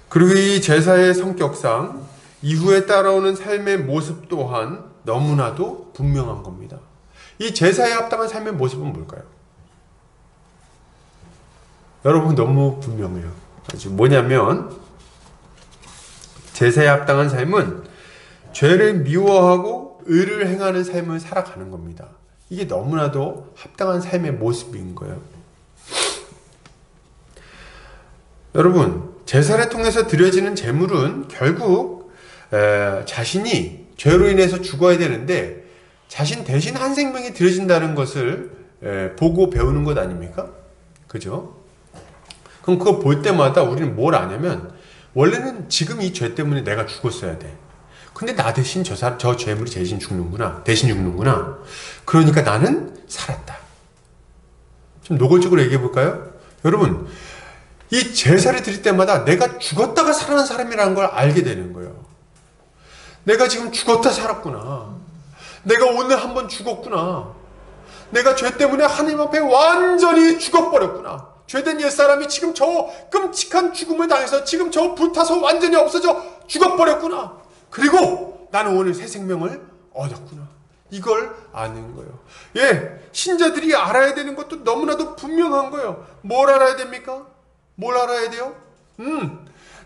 그리고 이 제사의 성격상 이후에 따라오는 삶의 모습 또한 너무나도 분명한 겁니다. 이 제사에 합당한 삶의 모습은 뭘까요? 여러분 너무 분명해요. 뭐냐면 제사에 합당한 삶은 죄를 미워하고 의를 행하는 삶을 살아가는 겁니다. 이게 너무나도 합당한 삶의 모습인 거예요. 여러분, 제사를 통해서 드려지는 제물은 결국 자신이 죄로 인해서 죽어야 되는데 자신 대신 한 생명이 드려진다는 것을 보고 배우는 것 아닙니까? 그죠? 그럼 그거 볼 때마다 우리는 뭘 아냐면 원래는 지금 이 죄 때문에 내가 죽었어야 돼. 근데 나 대신 저 죄물이 대신 죽는구나. 그러니까 나는 살았다. 좀 노골적으로 얘기해 볼까요? 여러분, 이 제사를 드릴 때마다 내가 죽었다가 살아난 사람이라는 걸 알게 되는 거예요. 내가 지금 죽었다 살았구나. 내가 오늘 한번 죽었구나. 내가 죄 때문에 하나님 앞에 완전히 죽어버렸구나. 죄된 옛사람이 지금 저 끔찍한 죽음을 당해서 지금 저 불타서 완전히 없어져 죽어버렸구나. 그리고 나는 오늘 새 생명을 얻었구나. 이걸 아는 거예요. 예, 신자들이 알아야 되는 것도 너무나도 분명한 거예요. 뭘 알아야 됩니까? 뭘 알아야 돼요?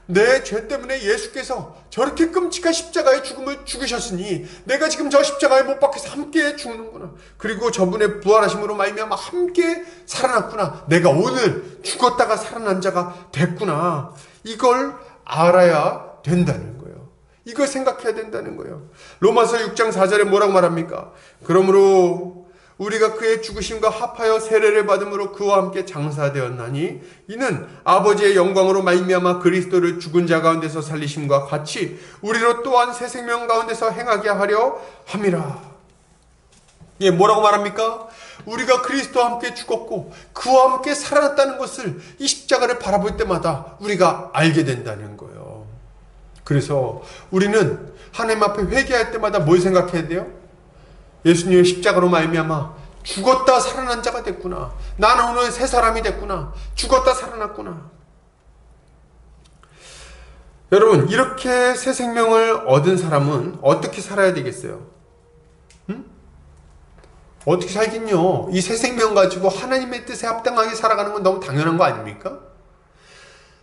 내 죄 때문에 예수께서 저렇게 끔찍한 십자가의 죽음을 죽으셨으니 내가 지금 저 십자가에 못 박혀서 함께 죽는구나. 그리고 저분의 부활하심으로 말미암아 함께 살아났구나. 내가 오늘 죽었다가 살아난 자가 됐구나. 이걸 알아야 된다는 거예요. 이걸 생각해야 된다는 거예요. 로마서 6장 4절에 뭐라고 말합니까? 그러므로 우리가 그의 죽으심과 합하여 세례를 받음으로 그와 함께 장사되었나니 이는 아버지의 영광으로 말미암아 그리스도를 죽은 자 가운데서 살리심과 같이 우리로 또한 새 생명 가운데서 행하게 하려 함이라. 예, 뭐라고 말합니까? 우리가 그리스도와 함께 죽었고 그와 함께 살아났다는 것을 이 십자가를 바라볼 때마다 우리가 알게 된다는 거예요. 그래서 우리는 하나님 앞에 회개할 때마다 뭘 생각해야 돼요? 예수님의 십자가로 말미암아 죽었다 살아난 자가 됐구나. 나는 오늘 새 사람이 됐구나. 죽었다 살아났구나. 여러분, 이렇게 새 생명을 얻은 사람은 어떻게 살아야 되겠어요? 어떻게 살긴요? 이 새 생명 가지고 하나님의 뜻에 합당하게 살아가는 건 너무 당연한 거 아닙니까?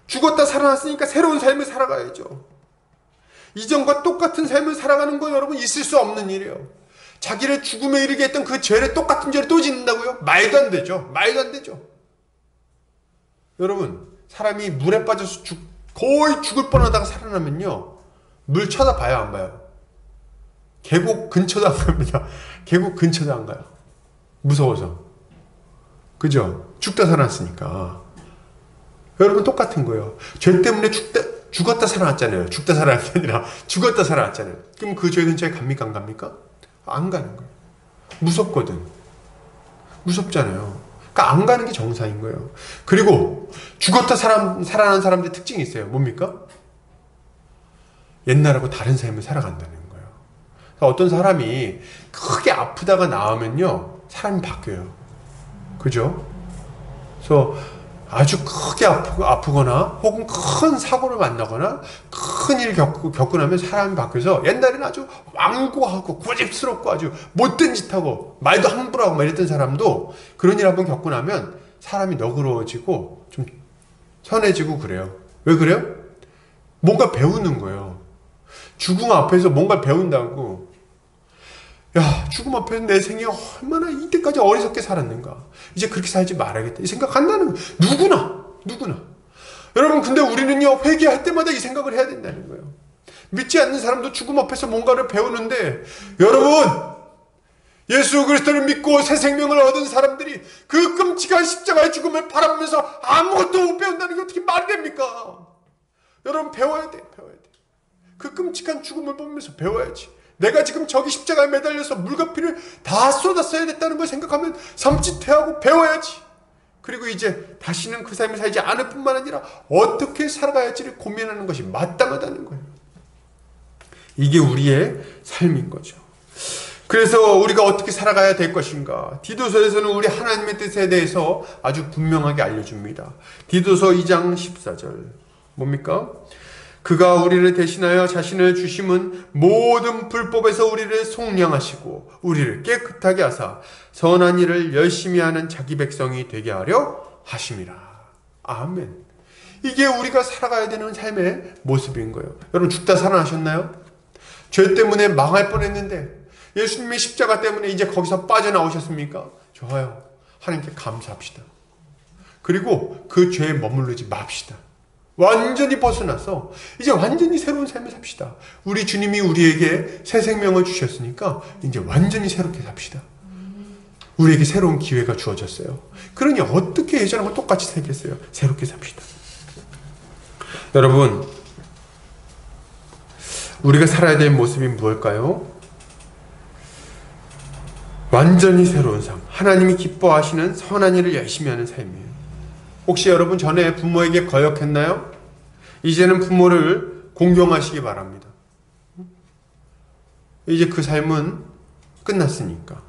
죽었다 살아났으니까 새로운 삶을 살아가야죠. 이전과 똑같은 삶을 살아가는 건 여러분 있을 수 없는 일이에요. 자기를 죽음에 이르게 했던 그 죄를 똑같은 죄를 또 짓는다고요? 말도 안 되죠. 말도 안 되죠. 여러분, 사람이 물에 빠져서 거의 죽을 뻔하다가 살아나면요, 물 쳐다봐요, 안 봐요? 계곡 근처도 안 갑니다. 계곡 근처도 안 가요. 무서워서. 그죠? 죽다 살아났으니까. 여러분 똑같은 거예요. 죄 때문에 죽었다 살아났잖아요. 죽다 살아난 게 아니라 죽었다 살아났잖아요. 그럼 그 죄 근처에 갑니까? 안 갑니까? 안 가는 거예요. 무섭거든. 무섭잖아요. 그러니까 안 가는 게 정상인 거예요. 그리고 죽었다 살아난 사람들의 특징이 있어요. 뭡니까? 옛날하고 다른 삶을 살아간다는 거예요. 어떤 사람이 크게 아프다가 나오면요, 사람이 바뀌어요. 그죠? 그래서 아주 크게 아프거나 혹은 큰 사고를 만나거나 큰 일을 겪고 나면 사람이 바뀌어서 옛날에는 아주 완고하고 고집스럽고 아주 못된 짓하고 말도 함부로 하고 막 이랬던 사람도 그런 일 한번 겪고 나면 사람이 너그러워지고 좀 선해지고 그래요. 왜 그래요? 뭔가 배우는 거예요. 죽음 앞에서 뭔가 배운다고. 야, 죽음 앞에서 내 생이 얼마나 이때까지 어리석게 살았는가. 이제 그렇게 살지 말아야겠다. 이 생각한다는 거예요. 누구나. 여러분, 근데 우리는요, 회개할 때마다 이 생각을 해야 된다는 거예요. 믿지 않는 사람도 죽음 앞에서 뭔가를 배우는데, 여러분, 예수 그리스도를 믿고 새 생명을 얻은 사람들이 그 끔찍한 십자가의 죽음을 바라보면서 아무것도 못 배운다는 게 어떻게 말이 됩니까? 여러분, 배워야 돼. 그 끔찍한 죽음을 보면서 배워야지. 내가 지금 저기 십자가에 매달려서 물과 피를 다 쏟았어야 됐다는 걸 생각하면 삼짓해하고 배워야지. 그리고 이제 다시는 그 삶을 살지 않을 뿐만 아니라 어떻게 살아가야 할지를 고민하는 것이 마땅하다는 거예요. 이게 우리의 삶인 거죠. 그래서 우리가 어떻게 살아가야 될 것인가? 디도서에서는 우리 하나님의 뜻에 대해서 아주 분명하게 알려줍니다. 디도서 2장 14절 뭡니까? 그가 우리를 대신하여 자신을 주심은 모든 불법에서 우리를 속량하시고 우리를 깨끗하게 하사 선한 일을 열심히 하는 자기 백성이 되게 하려 하심이라. 아멘. 이게 우리가 살아가야 되는 삶의 모습인 거예요. 여러분, 죽다 살아나셨나요? 죄 때문에 망할 뻔했는데 예수님의 십자가 때문에 이제 거기서 빠져나오셨습니까? 좋아요. 하나님께 감사합시다. 그리고 그 죄에 머무르지 맙시다. 완전히 벗어나서 이제 완전히 새로운 삶을 삽시다. 우리 주님이 우리에게 새 생명을 주셨으니까 이제 완전히 새롭게 삽시다. 우리에게 새로운 기회가 주어졌어요. 그러니 어떻게 예전하고 똑같이 살겠어요? 새롭게 삽시다. 여러분, 우리가 살아야 될 모습이 무엇일까요? 완전히 새로운 삶, 하나님이 기뻐하시는 선한 일을 열심히 하는 삶이에요. 혹시 여러분 전에 부모에게 거역했나요? 이제는 부모를 공경하시기 바랍니다. 이제 그 삶은 끝났으니까.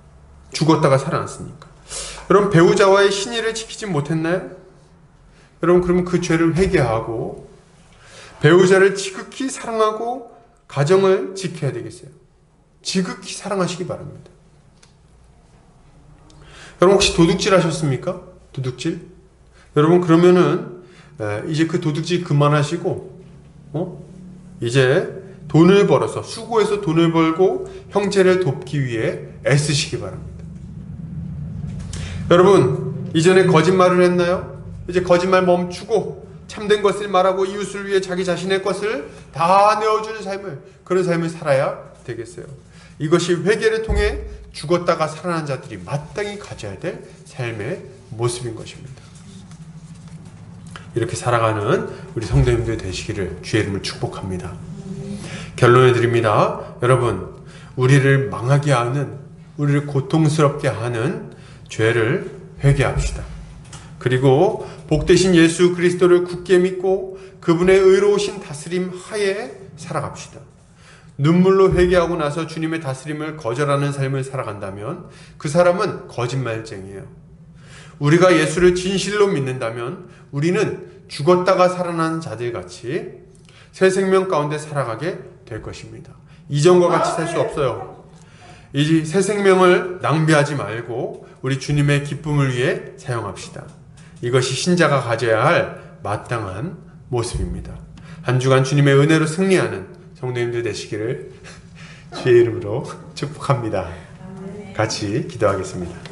죽었다가 살아났으니까. 여러분, 배우자와의 신의를 지키지 못했나요? 여러분, 그러면 그 죄를 회개하고 배우자를 지극히 사랑하고 가정을 지켜야 되겠어요. 지극히 사랑하시기 바랍니다. 여러분, 혹시 도둑질 하셨습니까? 도둑질? 여러분, 그러면은 이제 그 도둑질 그만하시고 이제 돈을 벌어서 수고해서 돈을 벌고 형제를 돕기 위해 애쓰시기 바랍니다. 여러분, 이전에 거짓말을 했나요? 이제 거짓말 멈추고 참된 것을 말하고 이웃을 위해 자기 자신의 것을 다 내어주는 삶을, 그런 삶을 살아야 되겠어요. 이것이 회개를 통해 죽었다가 살아난 자들이 마땅히 가져야 될 삶의 모습인 것입니다. 이렇게 살아가는 우리 성도님들 되시기를 주의 이름으로 축복합니다. 결론을 드립니다. 여러분, 우리를 망하게 하는, 우리를 고통스럽게 하는 죄를 회개합시다. 그리고 복되신 예수 그리스도를 굳게 믿고 그분의 의로우신 다스림 하에 살아갑시다. 눈물로 회개하고 나서 주님의 다스림을 거절하는 삶을 살아간다면 그 사람은 거짓말쟁이에요. 우리가 예수를 진실로 믿는다면 우리는 죽었다가 살아난 자들같이 새 생명 가운데 살아가게 될 것입니다. 이전과 같이 살 수 없어요. 이 새 생명을 낭비하지 말고 우리 주님의 기쁨을 위해 사용합시다. 이것이 신자가 가져야 할 마땅한 모습입니다. 한 주간 주님의 은혜로 승리하는 성도님들 되시기를 주의 이름으로 축복합니다. 같이 기도하겠습니다.